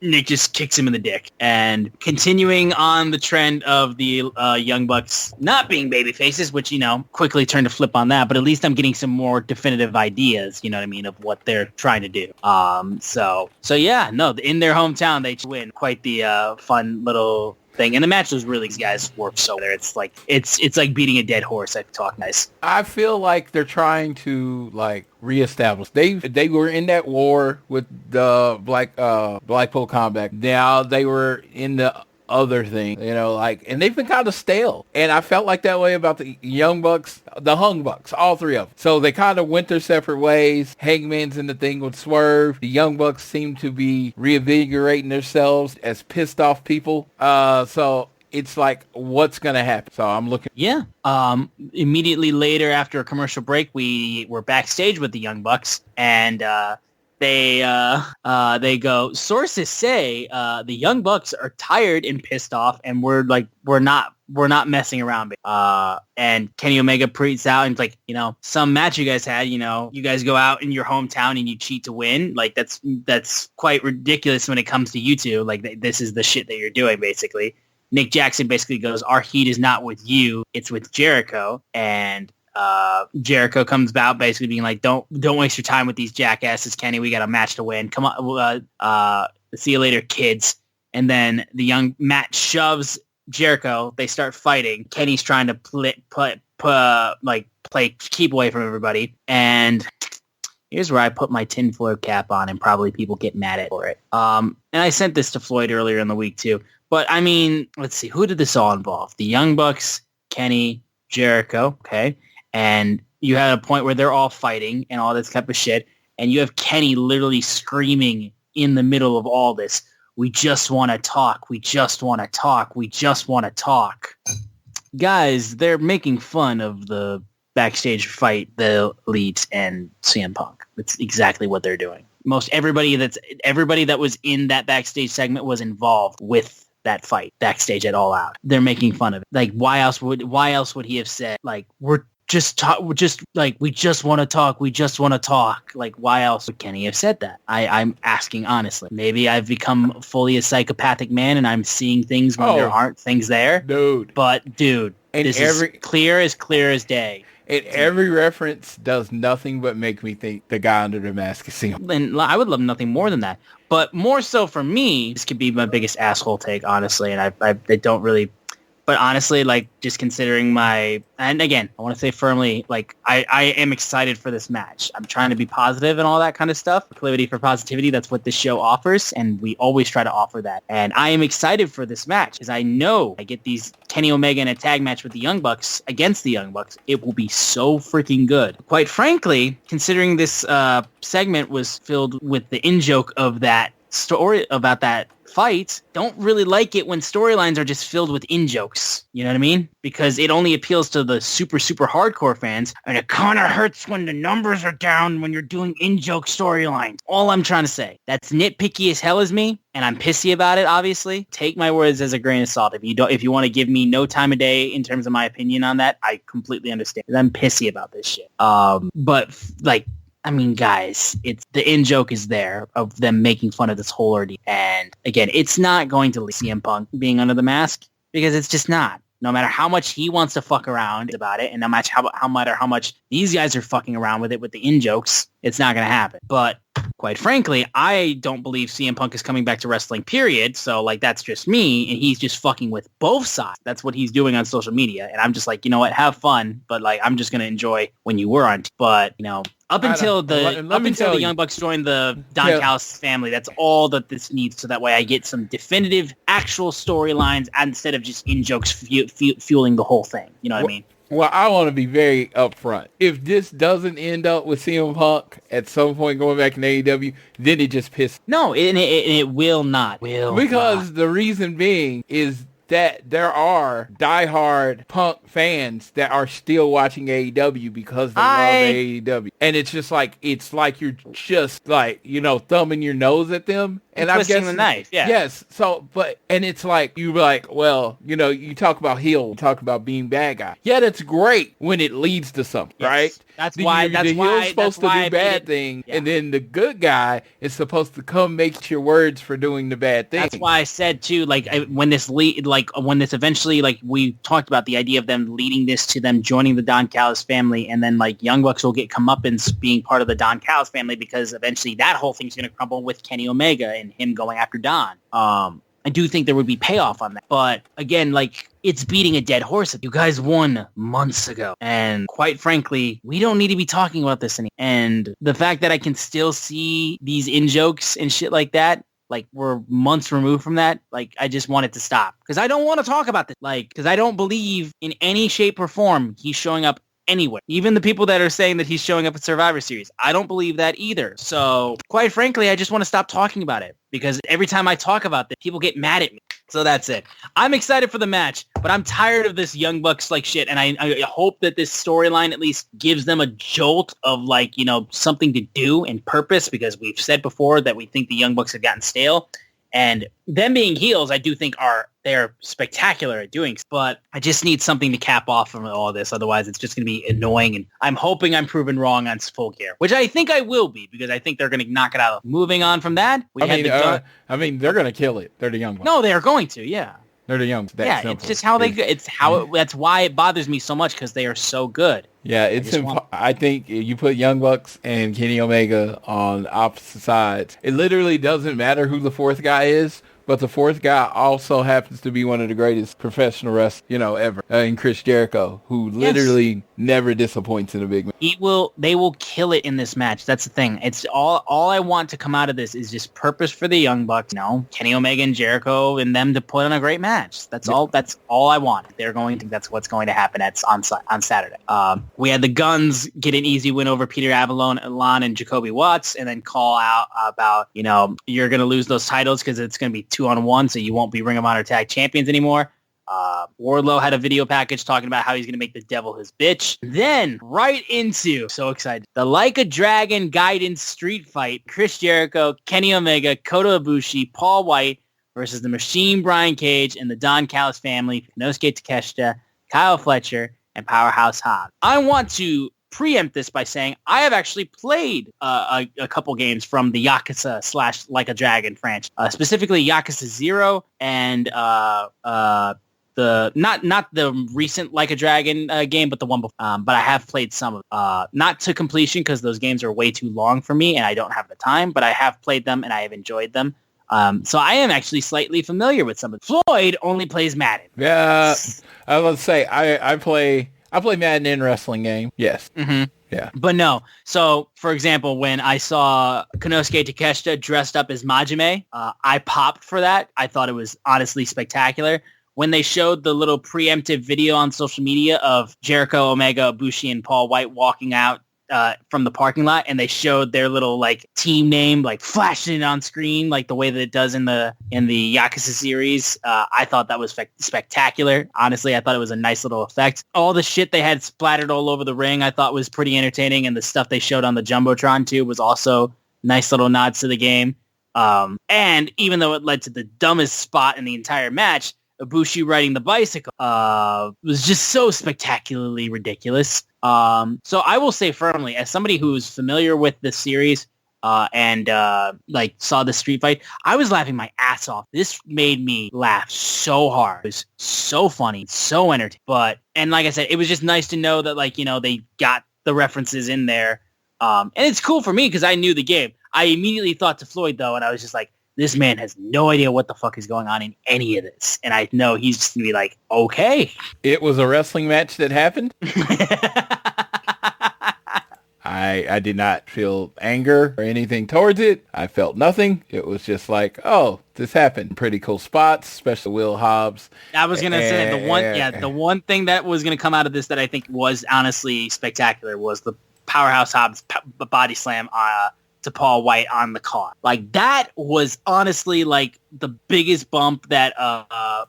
Nick just kicks him in the dick. And continuing on the trend of the Young Bucks not being baby faces, which, quickly turned to flip on that, but at least I'm getting some more definitive ideas, you know what I mean, of what they're trying to do. So yeah, no, in their hometown, they win. Quite the fun little thing. And the match was really, these guys worked so there. It's like beating a dead horse. I talk nice. I feel like they're trying to like reestablish. They were in that war with the Blackpool Combat. Now they were in the other thing, and they've been kind of stale. And I felt like that way about the Young Bucks, the Hung Bucks, all 3 of them. So they kind of went their separate ways. Hangman's in the thing with Swerve. The Young Bucks seem to be reinvigorating themselves as pissed off people. So it's like, what's going to happen? So I'm looking. Yeah. Immediately later, after a commercial break, we were backstage with the Young Bucks, and they go, sources say the Young Bucks are tired and pissed off, and we're not messing around. And Kenny Omega preaches out and it's like, some match you guys had, you guys go out in your hometown and you cheat to win. Like that's quite ridiculous when it comes to you two. Like this is the shit that you're doing, basically. Nick Jackson basically goes, our heat is not with you, it's with Jericho. And Jericho comes out basically being like, don't waste your time with these jackasses, Kenny. We got a match to win. Come on, see you later, kids. And then the young Matt shoves Jericho. They start fighting. Kenny's trying to keep away from everybody. And here's where I put my tinfoil cap on, and probably people get mad at for it. And I sent this to Floyd earlier in the week too. But I mean, let's see, who did this all involve? The Young Bucks, Kenny, Jericho, okay? And you had a point where they're all fighting and all this type of shit. And you have Kenny literally screaming in the middle of all this, we just want to talk. We just want to talk. We just want to talk. Guys, they're making fun of the backstage fight, the Elite and CM Punk. That's exactly what they're doing. Everybody that was in that backstage segment was involved with that fight backstage at All Out. They're making fun of it. Like, why else would he have said, like, we're just talk, we just want to talk. We just want to talk. Like, why else would Kenny have said that? I'm asking honestly. Maybe I've become fully a psychopathic man and I'm seeing things when there aren't things there. Dude. But, dude, and this is clear as day. And every reference does nothing but make me think the guy under the mask is CM. And I would love nothing more than that. But more so for me, this could be my biggest asshole take, honestly. And I don't really... But honestly, like, just considering and again, I want to say firmly, like, I am excited for this match. I'm trying to be positive and all that kind of stuff. Proclivity for positivity, that's what this show offers, and we always try to offer that. And I am excited for this match, because I know I get these Kenny Omega in a tag match with the Young Bucks against the Young Bucks. It will be so freaking good. Quite frankly, considering this segment was filled with the in-joke of that story about that fight, don't really like it when storylines are just filled with in-jokes. You know what I mean? Because it only appeals to the super, super hardcore fans, and it kind of hurts when the numbers are down when you're doing in-joke storylines. All I'm trying to say. That's nitpicky as hell as me, and I'm pissy about it, obviously. Take my words as a grain of salt. If you want to give me no time of day in terms of my opinion on that, I completely understand. I'm pissy about this shit. But, like, I mean, guys, it's the in-joke is there of them making fun of this whole ordeal. And again, it's not going to leave CM Punk being under the mask, because it's just not. No matter how much he wants to fuck around about it, and no matter how much these guys are fucking around with it with the in-jokes, it's not going to happen. But quite frankly, I don't believe CM Punk is coming back to wrestling, period. So, like, that's just me, and he's just fucking with both sides. That's what he's doing on social media. And I'm just like, you know what, have fun, but, like, I'm just going to enjoy when you were on. But, you know, up until the Young Bucks joined the Don Callis family, that's all that this needs. So that way I get some definitive, actual storylines instead of just in-jokes fueling the whole thing. You know what I mean? Well, I want to be very upfront. If this doesn't end up with CM Punk at some point going back in AEW, then it just pisses. No, it will not. Because the reason being is that there are diehard Punk fans that are still watching AEW because they love AEW. And it's like you're just like, you know, thumbing your nose at them. And I'm twisting the knife, yeah. Yes. So, and it's like, you're like, well, you know, you talk about heel, talk about being bad guy. Yeah, that's great when it leads to something, yes. Right? That's why the heel's supposed to do bad thing, yeah. And then the good guy is supposed to come make your words for doing the bad thing. That's why I said too, like when this eventually, like we talked about the idea of them leading this to them joining the Don Callis family, and then like Young Bucks will get comeuppance being part of the Don Callis family, because eventually that whole thing's going to crumble with Kenny Omega and him going after Don. I do think there would be payoff on that. But again, like, it's beating a dead horse. You guys won months ago. And quite frankly, we don't need to be talking about this anymore. And the fact that I can still see these in-jokes and shit like that, like, we're months removed from that, like, I just want it to stop. Because I don't want to talk about this. Like, because I don't believe in any shape or form he's showing up anyway. Even the people that are saying that he's showing up at Survivor Series, I don't believe that either. So, quite frankly, I just want to stop talking about it, because every time I talk about this, people get mad at me. So that's it. I'm excited for the match, but I'm tired of this Young Bucks like shit, and I hope that this storyline at least gives them a jolt of, like, you know, something to do and purpose, because we've said before that we think the Young Bucks have gotten stale. And them being heels, I do think they're spectacular at doing. But I just need something to cap off from all this. Otherwise, it's just going to be annoying. And I'm hoping I'm proven wrong on Full Gear, which I think I will be, because I think they're going to knock it out. Moving on from that, they're going to kill it. They're the Young Bucks. No, they are going to, yeah. They're the Young. Yeah, simple. It's just how that's why it bothers me so much, because they are so good. Yeah, I think you put Young Bucks and Kenny Omega on opposite sides, it literally doesn't matter who the fourth guy is, but the fourth guy also happens to be one of the greatest professional wrestlers, you know, ever, in Chris Jericho, who literally never disappoints in a big match. They will kill it in this match. That's the thing. It's all I want to come out of this is just purpose for the Young Bucks. You know, Kenny Omega and Jericho and them to put on a great match. That's all I want. That's what's going to happen on Saturday. We had the Guns get an easy win over Peter Avalon and Jacoby Watts, and then call out about, you know, you're going to lose those titles because it's going to be 2-on-1, so you won't be Ring of Honor Tag Champions anymore. Wardlow had a video package talking about how he's going to make the devil his bitch. Then, right into, so excited, the Like a Dragon Guidance Street Fight. Chris Jericho, Kenny Omega, Kota Ibushi, Paul White versus the Machine Brian Cage and the Don Callis family, Nosuke Takeshita, Kyle Fletcher, and Powerhouse Hobbs. I want to preempt this by saying I have actually played a couple games from the Yakuza / Like a Dragon franchise, specifically Yakuza 0 and the not the recent Like a Dragon game, but the one before. But I have played some of not to completion because those games are way too long for me and I don't have the time, but I have played them and I have enjoyed them. So I am actually slightly familiar with some of them. Floyd only plays Madden. Yeah, I was say I play Madden in wrestling game. Yes. Mm-hmm. Yeah. But no. So, for example, when I saw Konosuke Takeshita dressed up as Majime, I popped for that. I thought it was honestly spectacular. When they showed the little preemptive video on social media of Jericho, Omega, Ibushi, and Paul White walking out from the parking lot, and they showed their little like team name like flashing on screen like the way that it does in the Yakuza series, I thought that was spectacular. Honestly, I thought it was a nice little effect. All the shit they had splattered all over the ring I thought was pretty entertaining, and the stuff they showed on the Jumbotron too was also nice little nods to the game. And even though it led to the dumbest spot in the entire match, Ibushi riding the bicycle was just so spectacularly ridiculous. So I will say firmly, as somebody who's familiar with the series and like saw the street fight, I was laughing my ass off. This made me laugh so hard. It was so funny, so entertaining. And like I said, it was just nice to know that like, you know, they got the references in there. And it's cool for me because I knew the game. I immediately thought to Floyd though, and I was just like, this man has no idea what the fuck is going on in any of this. And I know he's just going to be like, okay. It was a wrestling match that happened. I did not feel anger or anything towards it. I felt nothing. It was just like, oh, this happened. Pretty cool spots, especially Will Hobbs. I was going to say the one thing that was going to come out of this that I think was honestly spectacular was the Powerhouse Hobbs body slam to Paul White on the car. Like that was honestly like the biggest bump that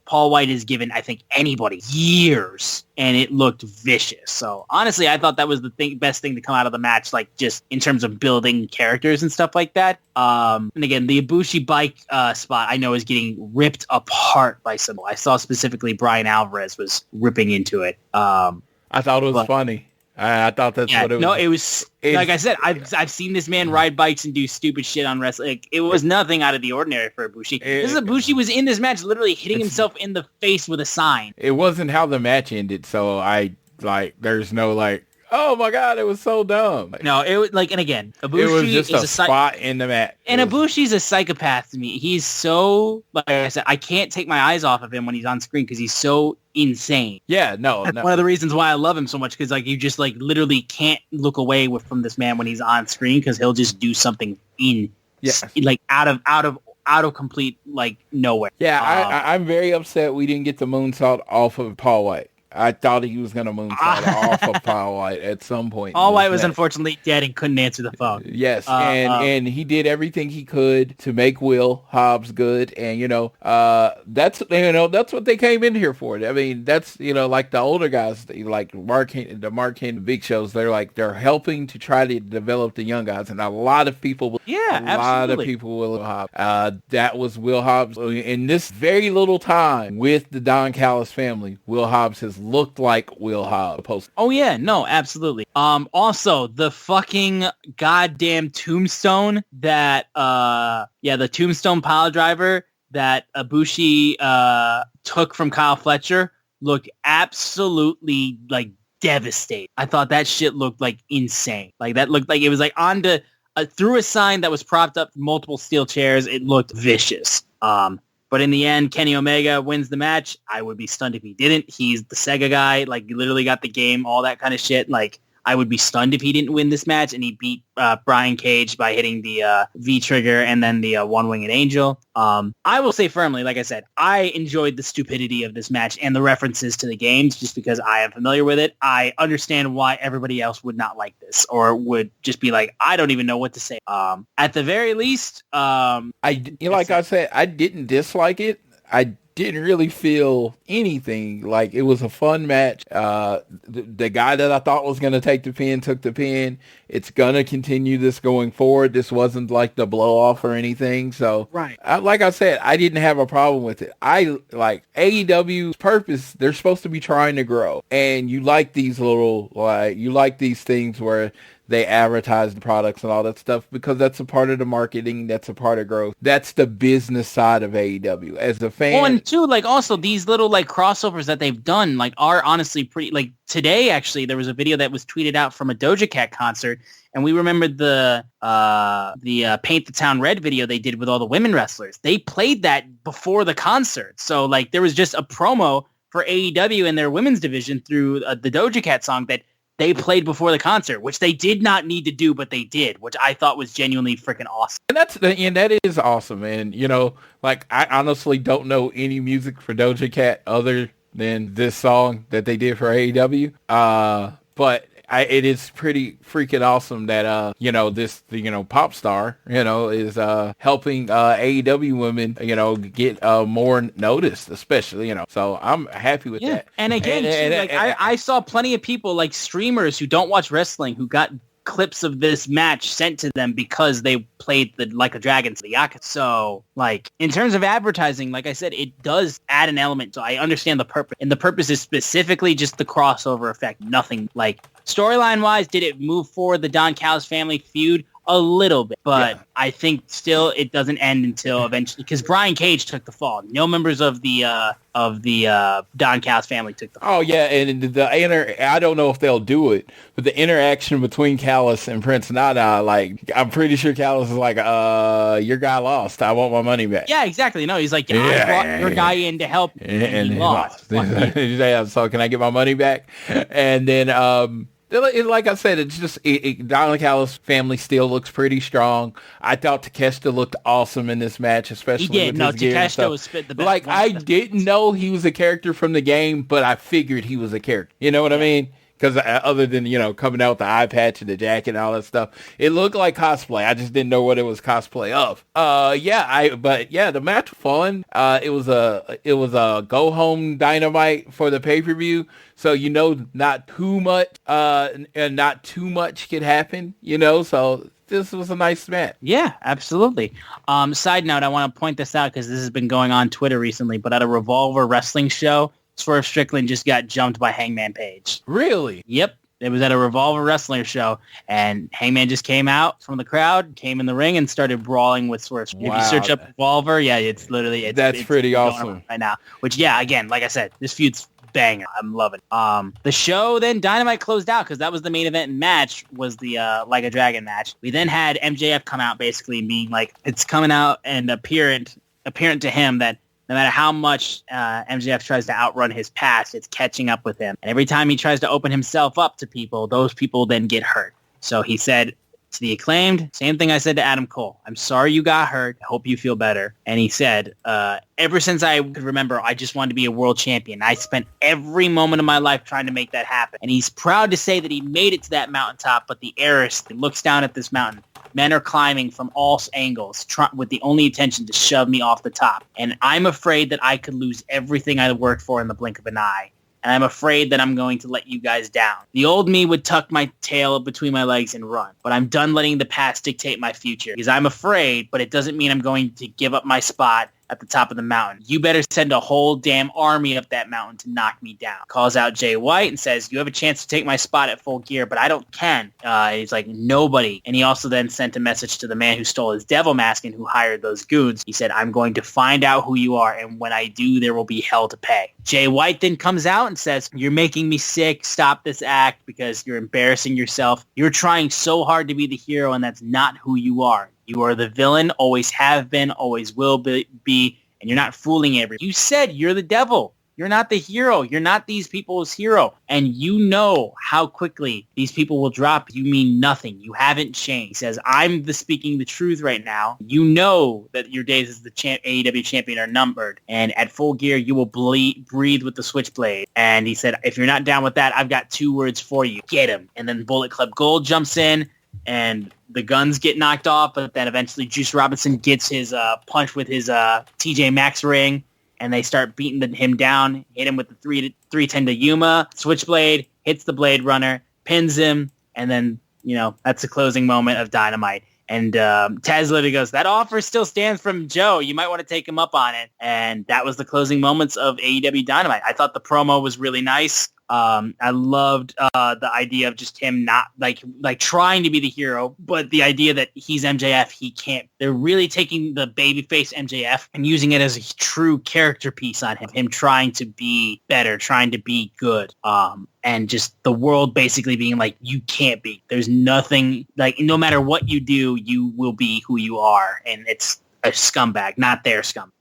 Paul White has given, I think, anybody years, and it looked vicious. So honestly, I thought that was the best thing to come out of the match, like just in terms of building characters and stuff like that. And again, the Ibushi bike spot I know is getting ripped apart by some. I saw specifically Brian Alvarez was ripping into it. I thought it was funny. I thought that's what it was. No, it was, like I said, I've seen this man ride bikes and do stupid shit on wrestling. Like, it was nothing out of the ordinary for Ibushi. Ibushi was in this match literally hitting himself in the face with a sign. It wasn't how the match ended, so there's no like, oh my god, it was so dumb. No, it was like, and again, Ibushi it was just a spot in the match. And Ibushi's a psychopath to me. He's so, like I said, I can't take my eyes off of him when he's on screen because he's so insane. Yeah, no. One of the reasons why I love him so much because like you just like literally can't look away from this man when he's on screen because he'll just do something like out of complete like nowhere. Yeah, I'm very upset we didn't get the moonsault off of Paul White. I thought he was going to moonsault off of Paul White at some point. Paul White was unfortunately dead and couldn't answer the phone. Yes, and he did everything he could to make Will Hobbs good, and that's what they came in here for. I mean, that's like the older guys, like Mark Henry, Big Shows. They're helping to try to develop the young guys, and a lot of people. Lot of people will Hobbs. That was Will Hobbs in this very little time with the Don Callis family. Will Hobbs has looked like Will Hobbs. Oh yeah, no, absolutely. Also the fucking goddamn tombstone that the tombstone pile driver that Ibushi took from Kyle Fletcher looked absolutely like devastating. I thought that shit looked like insane. Like that looked like it was like onto through a sign that was propped up multiple steel chairs. It looked vicious. But in the end, Kenny Omega wins the match. I would be stunned if he didn't. He's the Sega guy. Like, he literally got the game, all that kind of shit. Like, I would be stunned if he didn't win this match, and he beat Brian Cage by hitting the V-trigger and then the One-Winged Angel. I will say firmly, like I said, I enjoyed the stupidity of this match and the references to the games just because I am familiar with it. I understand why everybody else would not like this or would just be like, I don't even know what to say. At the very least, I said, I didn't dislike it. I didn't really feel anything. Like, it was a fun match. The guy that I thought was going to take the pin took the pin. It's going to continue this going forward. This wasn't like the blow off or anything. So, right. Like I said, I didn't have a problem with it. I like AEW's purpose. They're supposed to be trying to grow. And you like these little, like, you like these things where they advertise the products and all that stuff because that's a part of the marketing. That's a part of growth. That's the business side of AEW. As a fan. Oh, and too, like, also these little, like, crossovers that they've done, like, are honestly pretty, like, today, actually, there was a video that was tweeted out from a Doja Cat concert, and we remembered the Paint the Town Red video they did with all the women wrestlers. They played that before the concert. So, like, there was just a promo for AEW and their women's division through the Doja Cat song that they played before the concert, which they did not need to do, but they did, which I thought was genuinely freaking awesome. And that is awesome. And, you know, like, I honestly don't know any music for Doja Cat other than this song that they did for AEW. But it is pretty freaking awesome that, you know, this, you know, pop star, you know, is helping AEW women, you know, get more noticed, especially, you know. So I'm happy with that. And again, I saw plenty of people, like streamers who don't watch wrestling, who got clips of this match sent to them because they played the Like a Dragon to the Yakuza. So, like, in terms of advertising, like I said, it does add an element. So I understand the purpose. And the purpose is specifically just the crossover effect. Nothing, like, storyline-wise, did it move forward the Don Callis family feud? A little bit, but yeah. I think still it doesn't end until eventually, because Brian Cage took the fall. No members of the Don Callis family took the fall. Oh yeah, and I don't know if they'll do it, but the interaction between Callis and Prince Nana, like, I'm pretty sure Callis is like, your guy lost. I want my money back. Yeah, exactly. No, he's like, I brought your guy in to help, and he lost. Yeah, so can I get my money back? And then like I said, it's just Don Callis' family still looks pretty strong. I thought Takeshita looked awesome in this match, especially he did. with No, his gear and Takeshita stuff. was fit the best. Like, I didn't know he was a character from the game, but I figured he was a character. You know what I mean? Because other than, you know, coming out with the eye patch and the jacket and all that stuff, it looked like cosplay. I just didn't know what it was cosplay of. The match was fun. It was a go home Dynamite for the pay-per-view. So, you know, not too much could happen, you know, so this was a nice match. Yeah, absolutely. Side note, I want to point this out because this has been going on Twitter recently, but at a Revolver Wrestling show, Swerve Strickland just got jumped by Hangman Page. Really? Yep. It was at a Revolver Wrestling show, and Hangman just came out from the crowd, came in the ring, and started brawling with Swerve. Wow. If you search up Revolver, yeah, it's literally... That's pretty awesome. Right now. Which, yeah, again, like I said, this feud's banger. I'm loving it. The show, then Dynamite closed out, because that was the main event match, was the Like a Dragon match. We then had MJF come out, basically being like, it's coming out and apparent to him that no matter how much MJF tries to outrun his past, it's catching up with him. And every time he tries to open himself up to people, those people then get hurt. So he said to the Acclaimed, same thing I said to Adam Cole. I'm sorry you got hurt. I hope you feel better. And he said, ever since I could remember, I just wanted to be a world champion. I spent every moment of my life trying to make that happen. And he's proud to say that he made it to that mountaintop, but the heiress looks down at this mountain. Men are climbing from all angles with the only intention to shove me off the top. And I'm afraid that I could lose everything I worked for in the blink of an eye. And I'm afraid that I'm going to let you guys down. The old me would tuck my tail between my legs and run. But I'm done letting the past dictate my future. Because I'm afraid, but it doesn't mean I'm going to give up my spot at the top of the mountain. You better send a whole damn army up that mountain to knock me down. Calls out Jay White and says, you have a chance to take my spot at Full Gear, but I don't can. He's like, nobody. And he also then sent a message to the man who stole his devil mask and who hired those goons. He said, I'm going to find out who you are, and when I do, there will be hell to pay. Jay White then comes out and says, you're making me sick. Stop this act because you're embarrassing yourself. You're trying so hard to be the hero, and that's not who you are. You are the villain, always have been, always will be, and you're not fooling everyone. You said you're the devil. You're not the hero. You're not these people's hero. And you know how quickly these people will drop. You mean nothing. You haven't changed. He says, I'm speaking the truth right now. You know that your days as the AEW champion are numbered. And at Full Gear, you will breathe with the switchblade. And he said, if you're not down with that, I've got 2 words for you. Get him. And then Bullet Club Gold jumps in. And the guns get knocked off, but then eventually Juice Robinson gets his punch with his TJ Maxx ring, and they start beating him down, hit him with the 310 to Yuma, Switchblade, hits the Blade Runner, pins him, and then, that's the closing moment of Dynamite. And Taz literally goes, that offer still stands from Joe. You might want to take him up on it. And that was the closing moments of AEW Dynamite. I thought the promo was really nice. I loved the idea of just him not like trying to be the hero, but the idea that he's MJF, he can't. They're really taking the babyface MJF and using it as a true character piece on him trying to be better, trying to be good. And just the world basically being like, you can't be. There's nothing, like, no matter what you do, you will be who you are. And it's a scumbag, not their scum.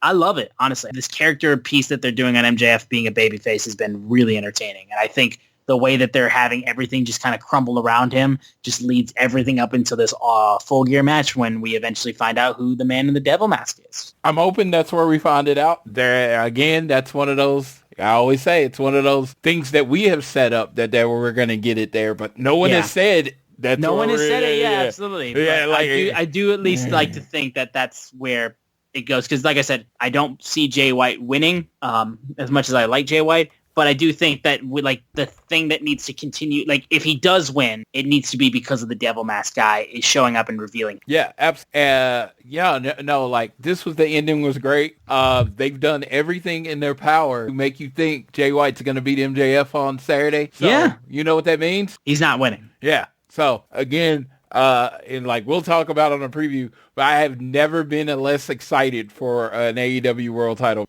I love it, honestly. This character piece that they're doing on MJF being a babyface has been really entertaining. And I think the way that they're having everything just kind of crumble around him just leads everything up into this Full Gear match when we eventually find out who the man in the devil mask is. I'm hoping that's where we find it out. There again, that's one of those, I always say, it's one of those things that we have set up that we're going to get it there, but no one has said that. No one has said it, absolutely. Yeah, like, I do at least like to think that that's where it goes, because like I said, I don't see Jay White winning as much as I like Jay White, but I do think that the thing that needs to continue, like if he does win, it needs to be because of the Devil Mask guy is showing up and revealing. Yeah, like this was, the ending was great. They've done everything in their power to make you think Jay White's going to beat MJF on Saturday. So, yeah, you know what that means? He's not winning. Yeah. So again, and like we'll talk about on a preview, but I have never been less excited for an AEW World Title.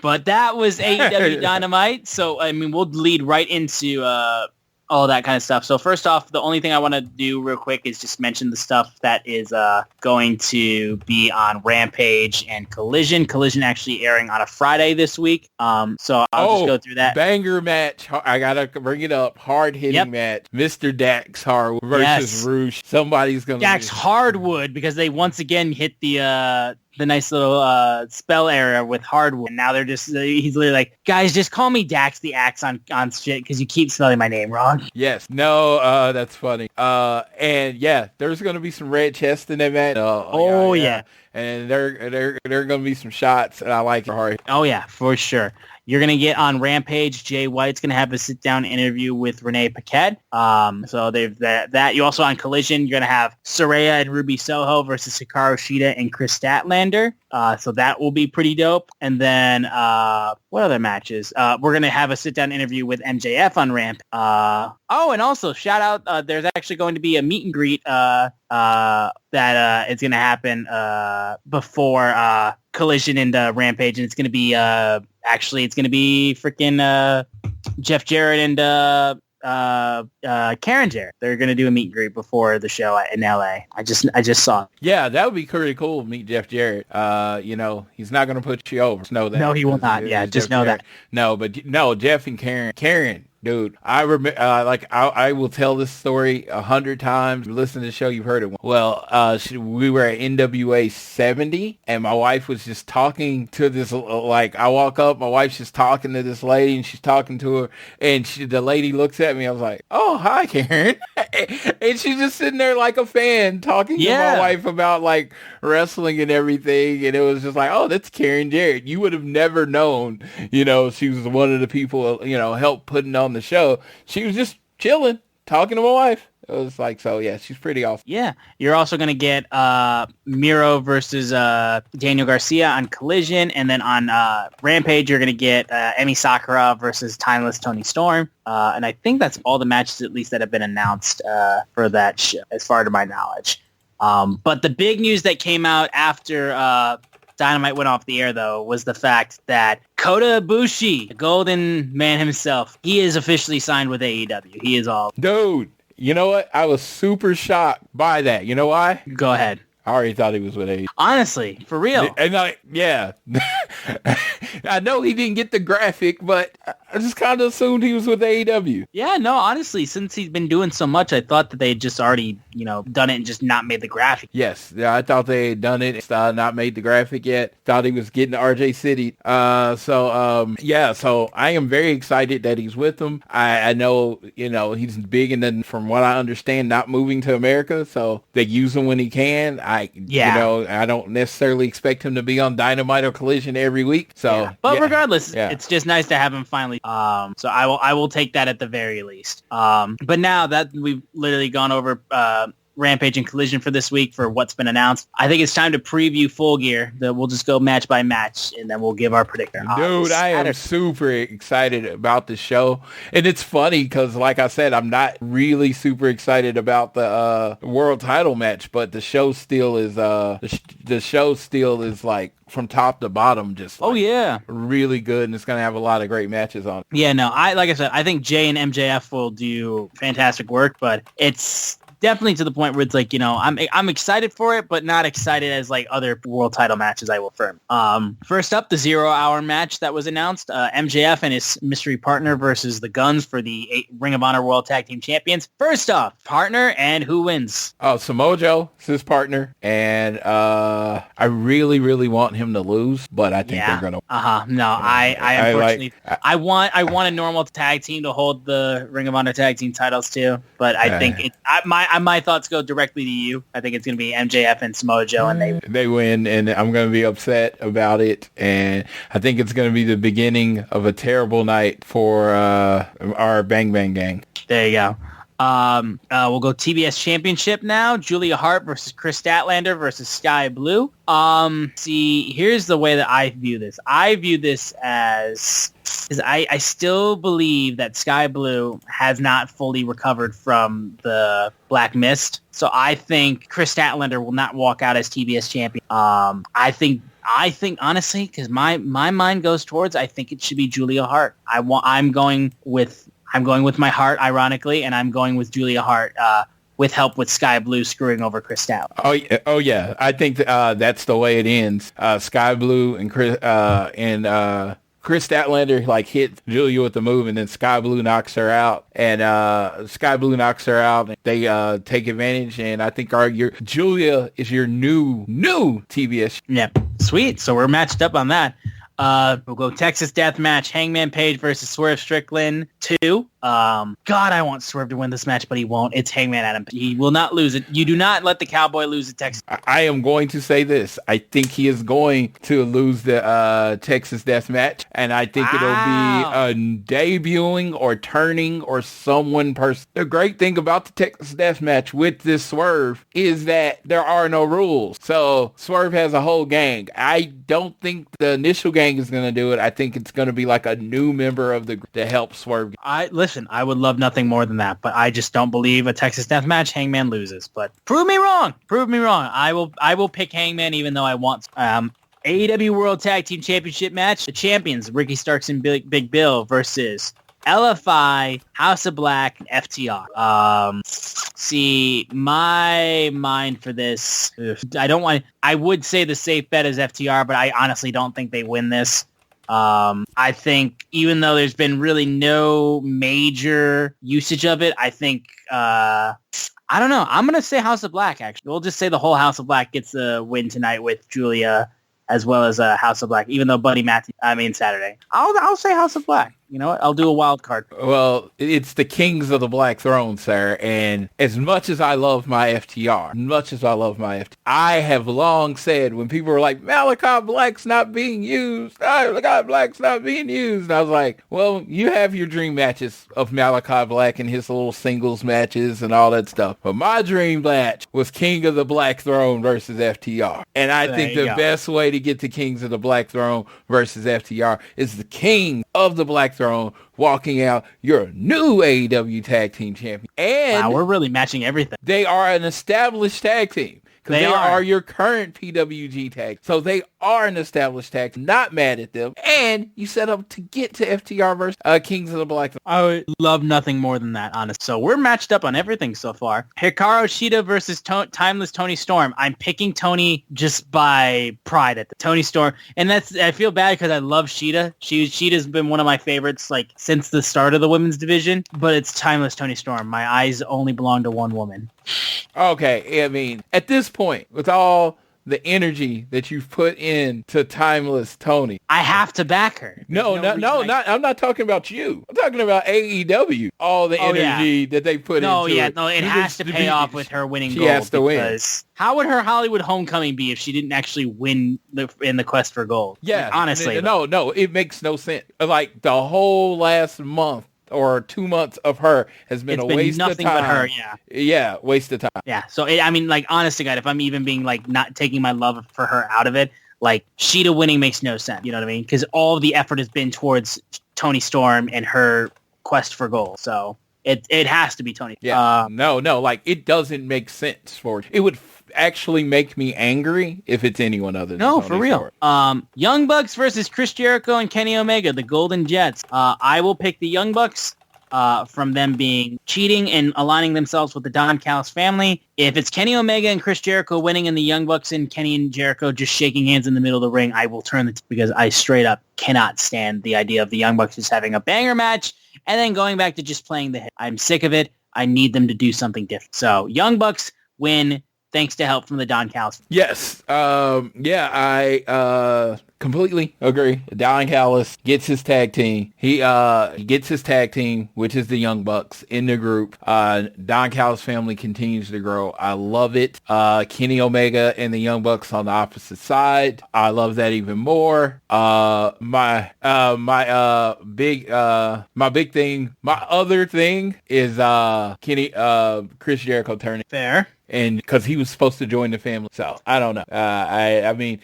But that was AEW Dynamite, so I mean we'll lead right into all that kind of stuff. So first off, the only thing I want to do real quick is just mention the stuff that is going to be on Rampage and Collision. Collision actually airing on a Friday this week. So I'll just go through that. Banger match. I got to bring it up. Hard-hitting match. Mr. Dax Harwood versus Roosh. Somebody's going to... Dax Hardwood, because they once again hit the nice little spell area with Hardwood. And now they're just, he's literally like, guys, just call me Dax the Axe on shit because you keep spelling my name wrong. Yes. No, that's funny. And yeah, there's going to be some red chest in that match. Yeah. And there are going to be some shots, and I like it. Oh, yeah, for sure. You're going to get on Rampage. Jay White's going to have a sit-down interview with Renee Paquette. So they've that. You also on Collision, you're going to have Saraya and Ruby Soho versus Hikaru Shida and Chris Statlander. So that will be pretty dope. And then what other matches? We're going to have a sit-down interview with MJF on Ramp. And also shout out, there's actually going to be a meet and greet that it's going to happen before Collision and Rampage, and it's going to be freaking Jeff Jarrett and Karen Jarrett. They're going to do a meet and greet before the show in LA. I just saw it. Yeah, that would be pretty cool to meet Jeff Jarrett. He's not going to put you over. Know that. No, he will not. Yeah, just know that. No, but no, Jeff and Karen. Dude, I remember, I will tell this story 100 times. Listen to the show, you've heard it. Well, we were at NWA 70, and my wife was just talking to this, I walk up, my wife's just talking to this lady, and she's talking to her, and the lady looks at me, I was like, oh, hi, Karen. And she's just sitting there like a fan, talking to my wife about, wrestling and everything, and it was just like, oh, that's Karen Jarrett. You would have never known, she was one of the people, helped putting on the show. She was just chilling, talking to my wife. It was like, so yeah, she's pretty awesome. Yeah. You're also going to get Miro versus Daniel Garcia on Collision. And then on Rampage, you're going to get Emi Sakura versus Timeless Tony Storm. And I think that's all the matches, at least, that have been announced for that show, as far to my knowledge. But the big news that came out after Dynamite went off the air, though, was the fact that Kota Ibushi, the Golden Man himself, he is officially signed with AEW. He is all... Dude, you know what? I was super shocked by that. You know why? Go ahead. I already thought he was with AEW. Honestly, for real. And yeah. I know he didn't get the graphic, but I just kind of assumed he was with AEW. Yeah, no, honestly, since he's been doing so much, I thought that they had just already, done it and just not made the graphic. Yes, yeah, I thought they had done it, not made the graphic yet. Thought he was getting RJ City. So I am very excited that he's with them. I know, he's big and then from what I understand, not moving to America, so they use him when he can. I don't necessarily expect him to be on Dynamite or Collision every week. So, but regardless, it's just nice to have him finally. So I will take that at the very least. But now that we've literally gone over Rampage and Collision for this week for what's been announced, I think it's time to preview Full Gear. We'll just go match by match, and then we'll give our predictor. Dude, I am super excited about the show, and it's funny because, like I said, I'm not really super excited about the world title match, but the show still is like from top to bottom, just really good, and it's gonna have a lot of great matches on it. Yeah, no, like I said, I think Jay and MJF will do fantastic work, but it's definitely to the point where it's like, I'm excited for it, but not excited as like other world title matches I will firm. First up, the 0 Hour match that was announced, MJF and his mystery partner versus the Guns for the Ring of Honor World Tag Team Champions. First off, partner, and who wins? Oh, Samoa Joe is his partner, and I really, really want him to lose, but I think they're gonna. No, I unfortunately, I want a normal tag team to hold the Ring of Honor Tag Team titles too, but I think my thoughts go directly to you. I think it's going to be MJF and Samoa Joe, and they win, and I'm going to be upset about it. And I think it's going to be the beginning of a terrible night for our Bang Bang Gang. There you go. We'll go TBS Championship now. Julia Hart versus Chris Statlander versus Sky Blue. See, here's the way that I view this. I view this as I still believe that Sky Blue has not fully recovered from the Black Mist. So I think Chris Statlander will not walk out as TBS champion. I think honestly, because my mind goes towards, I think it should be Julia Hart. I'm going with my heart, ironically, and I'm going with Julia Hart with help with Sky Blue screwing over Chris Statlander. Oh yeah. I think that's the way it ends. Sky Blue and Chris Statlander like hit Julia with the move, and then Sky Blue knocks her out. And they take advantage, and I think Julia is your new TBS. Yeah, sweet. So we're matched up on that. We'll go Texas Death Match, Hangman Page versus Swerve Strickland 2. God, I want Swerve to win this match, but he won't. It's Hangman Adam. He will not lose it. You do not let the Cowboy lose at Texas. I am going to say this. I think he is going to lose the Texas Death Match, and I think it'll be debuting or turning or someone person. The great thing about the Texas Death Match with this Swerve is that there are no rules. So Swerve has a whole gang. I don't think the initial gang is going to do it. I think it's going to be like a new member of the group to help Swerve. Listen, I would love nothing more than that, but I just don't believe a Texas Death Match Hangman loses. But prove me wrong. I will pick Hangman even though I want AEW World Tag Team Championship match. The champions, Ricky Starks and Big Bill versus LFI, House of Black, and FTR. See, my mind for this, I would say the safe bet is FTR, but I honestly don't think they win this. I think even though there's been really no major usage of it, I think, I don't know. I'm going to say House of Black, actually. We'll just say the whole House of Black gets the win tonight with Julia as well as House of Black, even though Saturday. I'll say House of Black. You know what? I'll do a wild card. Well, it's the Kings of the Black Throne, sir. And as much as I love my FTR, I have long said when people were like, Malachi Black's not being used. Malachi Black's not being used. And I was like, well, you have your dream matches of Malachi Black and his little singles matches and all that stuff. But my dream match was King of the Black Throne versus FTR. And I think the best way to get the Kings of the Black Throne versus FTR is the King of the Black Throne walking out your new AEW Tag Team Champion. And wow, we're really matching everything. They are an established tag team. because they are your current PWG tag. So they are an established tag. Not mad at them. And you set up to get to FTR versus Kings of the Black. I would love nothing more than that, honestly. So we're matched up on everything so far. Hikaru Shida versus Timeless Tony Storm. I'm picking Tony just by pride at the Tony Storm. And I feel bad because I love Shida. Shida's been one of my favorites like since the start of the women's division, but it's Timeless Tony Storm. My eyes only belong to one woman. Okay, I mean, at this point, with all the energy that you've put in to Timeless Tony, I have to back her. I'm not talking about you. I'm talking about AEW. All the energy that they put into it. It has to pay off with her winning gold. She has to win. How would her Hollywood homecoming be if she didn't actually win in the quest for gold? Yeah, like, honestly. No, it makes no sense. Like the whole last month or 2 months of her has been waste of time. But her, yeah, waste of time. Yeah, so honestly, God, if I'm even being like not taking my love for her out of it, like Shida winning makes no sense. You know what I mean? Because all of the effort has been towards Tony Storm and her quest for gold. So it has to be Tony. Yeah, no, like it doesn't make sense for it. Would actually make me angry if it's anyone other than Tony for real. Young Bucks versus Chris Jericho and Kenny Omega, the Golden Jets. I will pick the Young Bucks from them being cheating and aligning themselves with the Don Callis family. If it's Kenny Omega and Chris Jericho winning and the Young Bucks and Kenny and Jericho just shaking hands in the middle of the ring, I will turn because I straight up cannot stand the idea of the Young Bucks just having a banger match and then going back to just playing the hit. I'm sick of it. I need them to do something different. So Young Bucks win thanks to help from the Don Callis. Yes. I completely agree. Don Callis gets his tag team. He gets his tag team, which is the Young Bucks, in the group. Don Callis family continues to grow. I love it. Kenny Omega and the Young Bucks on the opposite side. I love that even more. My other thing is Chris Jericho turning. Fair. And because he was supposed to join the family. So I don't know. I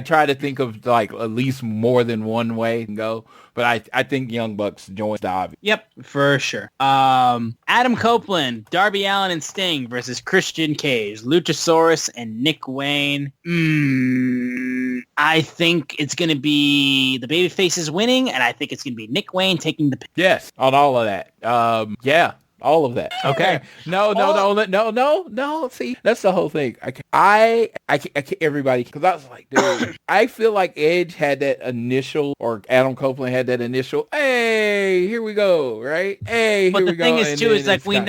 try to think of like at least more than one way to go, but I think Young Bucks joins the obvious. Yep, for sure. Adam Copeland, Darby Allin and Sting versus Christian Cage, Luchasaurus and Nick Wayne. I think it's going to be the babyfaces winning, and I think it's going to be Nick Wayne taking the... Yes, on all of that. Yeah. All of that. Okay. No. See, that's the whole thing. I can't everybody, because I was like, dude, I feel like Edge had that initial, or Adam Copeland had that initial, hey, here we go, right? Hey, but here we go. But the thing is, too, is like we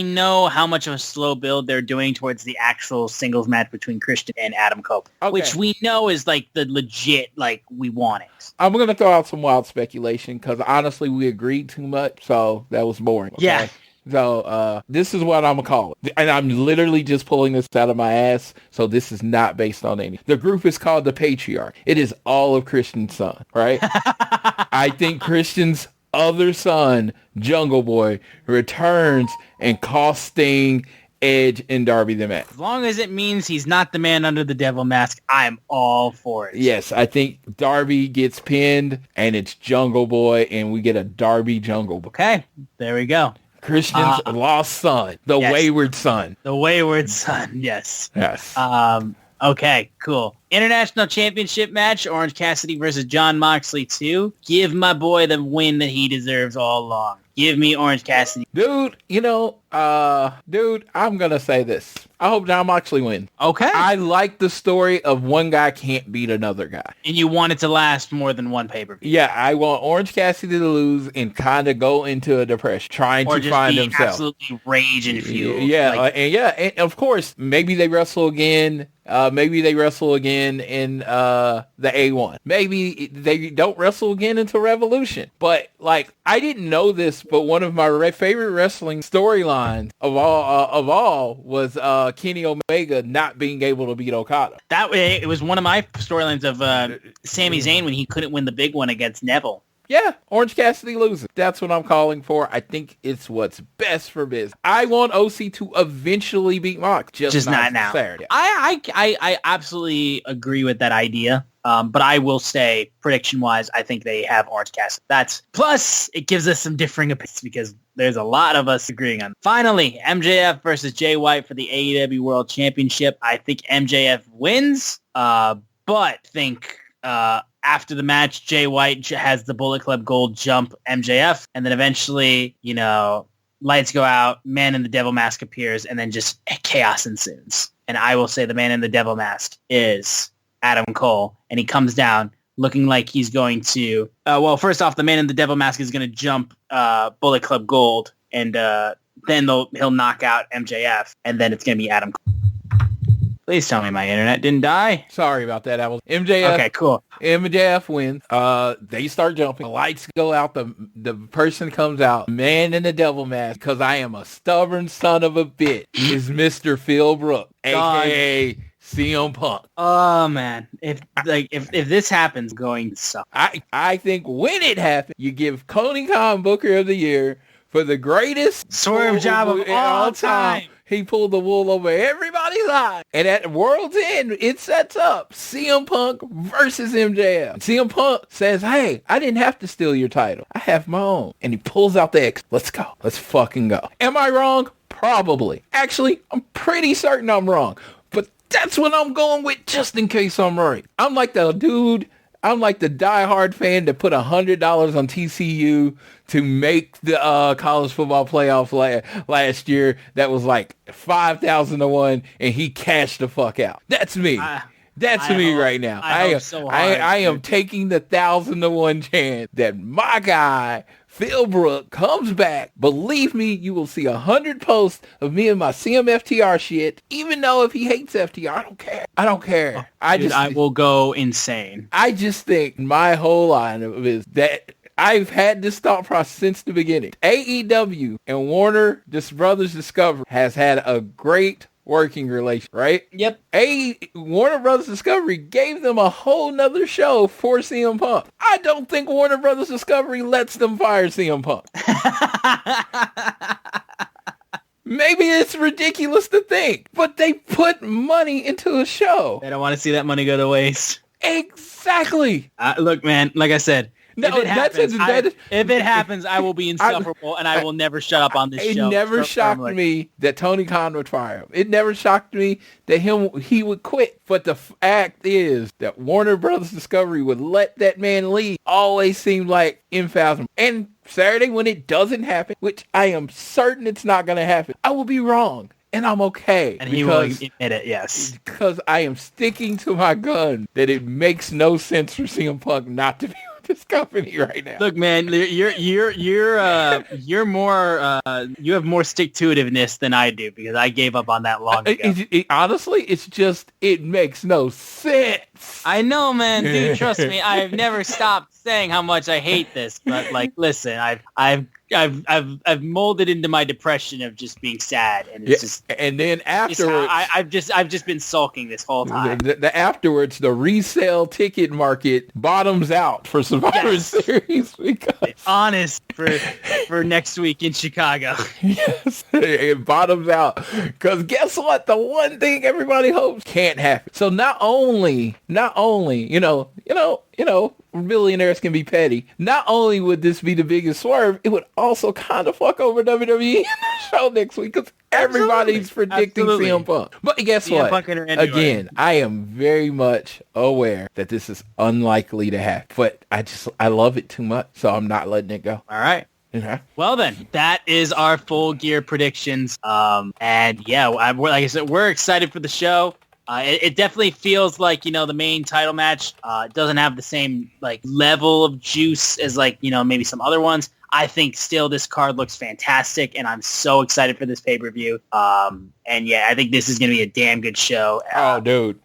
know how much of a slow build they're doing towards the actual singles match between Christian and Adam Copeland, which we know is like the legit, like, we want it. I'm going to throw out some wild speculation because honestly, we agreed too much, so that was boring. Okay? Yeah. So this is what I'm going to call it. And I'm literally just pulling this out of my ass, so this is not based on any. The group is called the Patriarch. It is all of Christian's son, right? I think Christian's other son, Jungle Boy, returns and costs Sting, Edge, and Darby the match. As long as it means he's not the man under the devil mask, I'm all for it. Yes, I think Darby gets pinned, and it's Jungle Boy, and we get a Darby Jungle Boy. Okay, there we go. Christian's lost son, the wayward son. The wayward son, yes. Yes. Okay, cool. International Championship match, Orange Cassidy versus Jon Moxley 2. Give my boy the win that he deserves all along. Give me Orange Cassidy. Dude, I'm going to say this. I hope Jon Moxley wins. Okay. I like the story of one guy can't beat another guy. And you want it to last more than one pay-per-view. Yeah, I want Orange Cassidy to lose and kind of go into a depression, trying to find himself. Absolutely rage and fuel. Yeah, and of course, maybe they wrestle again. Maybe they wrestle again in the A1. Maybe they don't wrestle again until Revolution. But like, I didn't know this, but one of my favorite wrestling storylines of all was Kenny Omega not being able to beat Okada. That way, it was one of my storylines of Sami Zayn when he couldn't win the big one against Neville. Yeah, Orange Cassidy loses. That's what I'm calling for. I think it's what's best for business. I want OC to eventually beat Mox, just not now. Saturday. I absolutely agree with that idea. But I will say, prediction-wise, I think they have Orange Cassidy. Plus, it gives us some differing opinions because there's a lot of us agreeing on. Finally, MJF versus Jay White for the AEW World Championship. I think MJF wins, but think after the match, Jay White has the Bullet Club Gold jump MJF, and then eventually, lights go out, Man in the Devil Mask appears, and then just chaos ensues. And I will say the Man in the Devil Mask is Adam Cole, and he comes down looking like he's going to, first off, the Man in the Devil Mask is going to jump Bullet Club Gold, and then he'll knock out MJF, and then it's going to be Adam Cole. Please tell me my internet didn't die. Sorry about that. I was MJF. Okay, cool. MJF wins. They start jumping. The lights go out. The person comes out. Man in the Devil Mask, because I am a stubborn son of a bitch, is Mr. Phil Brooks, a.k.a. CM Punk. Oh man, if this happens, going to suck. I think when it happens, you give Tony Khan Booker of the Year for the greatest swerve job of all time. He pulled the wool over everybody's eyes. And at World's End, it sets up CM Punk versus MJF. CM Punk says, hey, I didn't have to steal your title. I have my own. And he pulls out the X. Let's go. Let's fucking go. Am I wrong? Probably. Actually, I'm pretty certain I'm wrong. But that's what I'm going with just in case I'm right. I'm like the diehard fan that put $100 on TCU to make the college football playoff last year. That was like 5,000 to 1, and he cashed the fuck out. That's me. That's me right now. I am taking the 1,000 to 1 chance that my guy Phil Brooks comes back. Believe me, you will see 100 posts of me and my CMFTR shit. Even though if he hates FTR, I don't care. I will go insane. I just think my whole line of is that I've had this thought process since the beginning. AEW and Warner Brothers Discovery has had a great working relation, right? Yep. Warner Brothers Discovery gave them a whole nother show for CM Punk. I don't think Warner Brothers Discovery lets them fire CM Punk. Maybe it's ridiculous to think, but they put money into a show. They don't want to see that money go to waste. Exactly. Look, man, like I said, no, if it happens, I will be insufferable, and I will never shut up on this show. It never shocked me that Tony Khan would fire him. It never shocked me that he would quit. But the fact is that Warner Brothers Discovery would let that man leave always seemed like unfathomable. And Saturday, when it doesn't happen, which I am certain it's not going to happen, I will be wrong. And I'm okay. And he will admit it, yes. Because I am sticking to my gun that it makes no sense for CM Punk not to be this company right now. Look, man, you're more you have more stick-to-itiveness than I do because I gave up on that long ago. Honestly, it's just it makes no sense. I know, man. Dude, trust me, I've never stopped saying how much I hate this. But like, listen, I've molded into my depression of just being sad, and it's just. And then afterwards, I've just been sulking this whole time. Afterwards, the resale ticket market bottoms out for Survivor Series because it's honest for next week in Chicago. Yes, it bottoms out because guess what? The one thing everybody hopes can't happen. So not only you know. Billionaires can be petty. Not only would this be the biggest swerve, it would also kind of fuck over WWE in the show next week because everybody's predicting CM Punk. But guess what? Again, I am very much aware that this is unlikely to happen. But I love it too much, so I'm not letting it go. All right. Okay. Well then, that is our Full Gear predictions. And yeah, like I said, we're excited for the show. It definitely feels like, the main title match doesn't have the same level of juice as maybe some other ones. I think still this card looks fantastic, and I'm so excited for this pay-per-view. And yeah, I think this is going to be a damn good show. Oh, dude.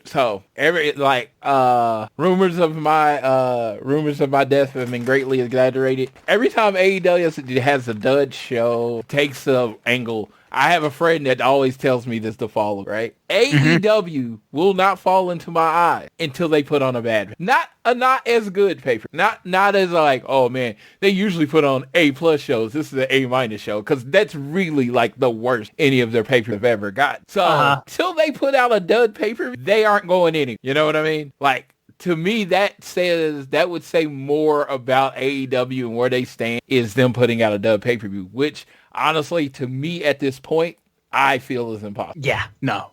So rumors of my death have been greatly exaggerated. Every time AEW has a dud show, takes the angle, I have a friend that always tells me this to follow, right? AEW will not fall into my eye until they put on a bad, not as good paper, not as like, oh man, they usually put on A+ shows. This is an A- show because that's really like the worst any of their papers have ever got. So till they put out a dud paper, they aren't going any. You know what I mean? Like, to me, that would say more about AEW and where they stand is them putting out a dub pay-per-view, which honestly, to me at this point, I feel is impossible. Yeah, no,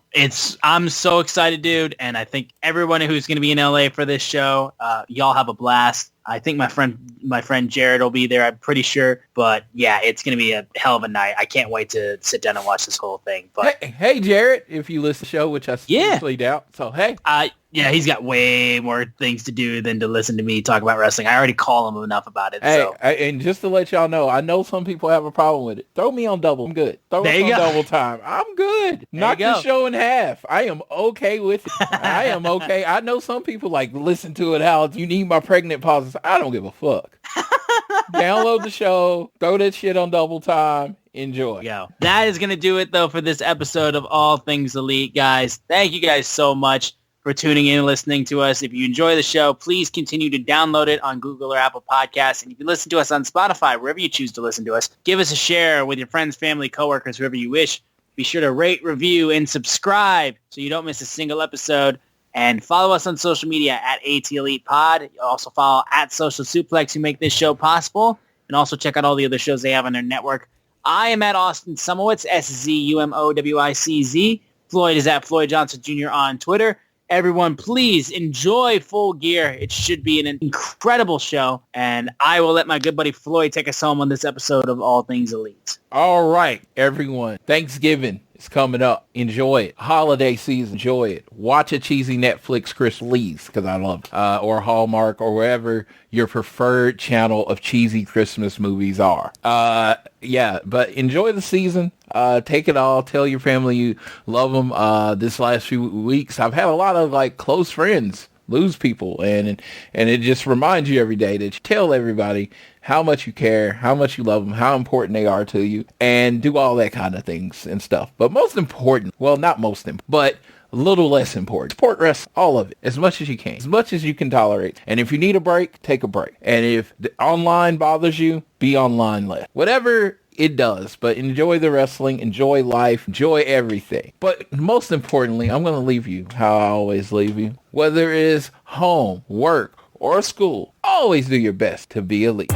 I'm so excited, dude. And I think everyone who's going to be in LA for this show, y'all have a blast. I think my friend Jared will be there. I'm pretty sure. But yeah, it's going to be a hell of a night. I can't wait to sit down and watch this whole thing. But hey Jared, if you listen to the show, which I seriously doubt. So, hey. Yeah, he's got way more things to do than to listen to me talk about wrestling. I already call him enough about it. Hey, and just to let y'all know, I know some people have a problem with it. Throw me on double. I'm good. Throw me on double time. I'm good. Knock the show in half. I am okay with it. I am okay. I know some people like listen to it how you need my pregnant pauses. I don't give a fuck. Download the show. Throw that shit on double time. Enjoy. Yo, that is going to do it, though, for this episode of All Things Elite, guys. Thank you guys so much for tuning in and listening to us. If you enjoy the show, please continue to download it on Google or Apple Podcasts. And if you listen to us on Spotify, wherever you choose to listen to us, give us a share with your friends, family, coworkers, whoever you wish. Be sure to rate, review, and subscribe so you don't miss a single episode. And follow us on social media at AT Elite Pod. You also follow at Social Suplex, who make this show possible. And also check out all the other shows they have on their network. I am at Austin Sumowicz, SZUMOWICZ. Floyd is at Floyd Johnson Jr. on Twitter. Everyone, please enjoy Full Gear. It should be an incredible show. And I will let my good buddy Floyd take us home on this episode of All Things Elite. All right, everyone. Thanksgiving is coming up. Enjoy it. Holiday season. Enjoy it. Watch a cheesy Netflix Chris Lee's because I love it. Or Hallmark or wherever your preferred channel of cheesy Christmas movies are. Yeah, but enjoy the season. Take it all. Tell your family you love them. This last few weeks, I've had a lot of like close friends lose people, and it just reminds you every day that you tell everybody how much you care, how much you love them, how important they are to you, and do all that kind of things and stuff. But most important, well, not most important, but a little less important, support wrestling, all of it, as much as you can, as much as you can tolerate. And if you need a break, take a break. And if the online bothers you, be online less. Whatever it does, but enjoy the wrestling, enjoy life, enjoy everything. But most importantly, I'm going to leave you how I always leave you. Whether it is home, work, or school, always do your best to be elite.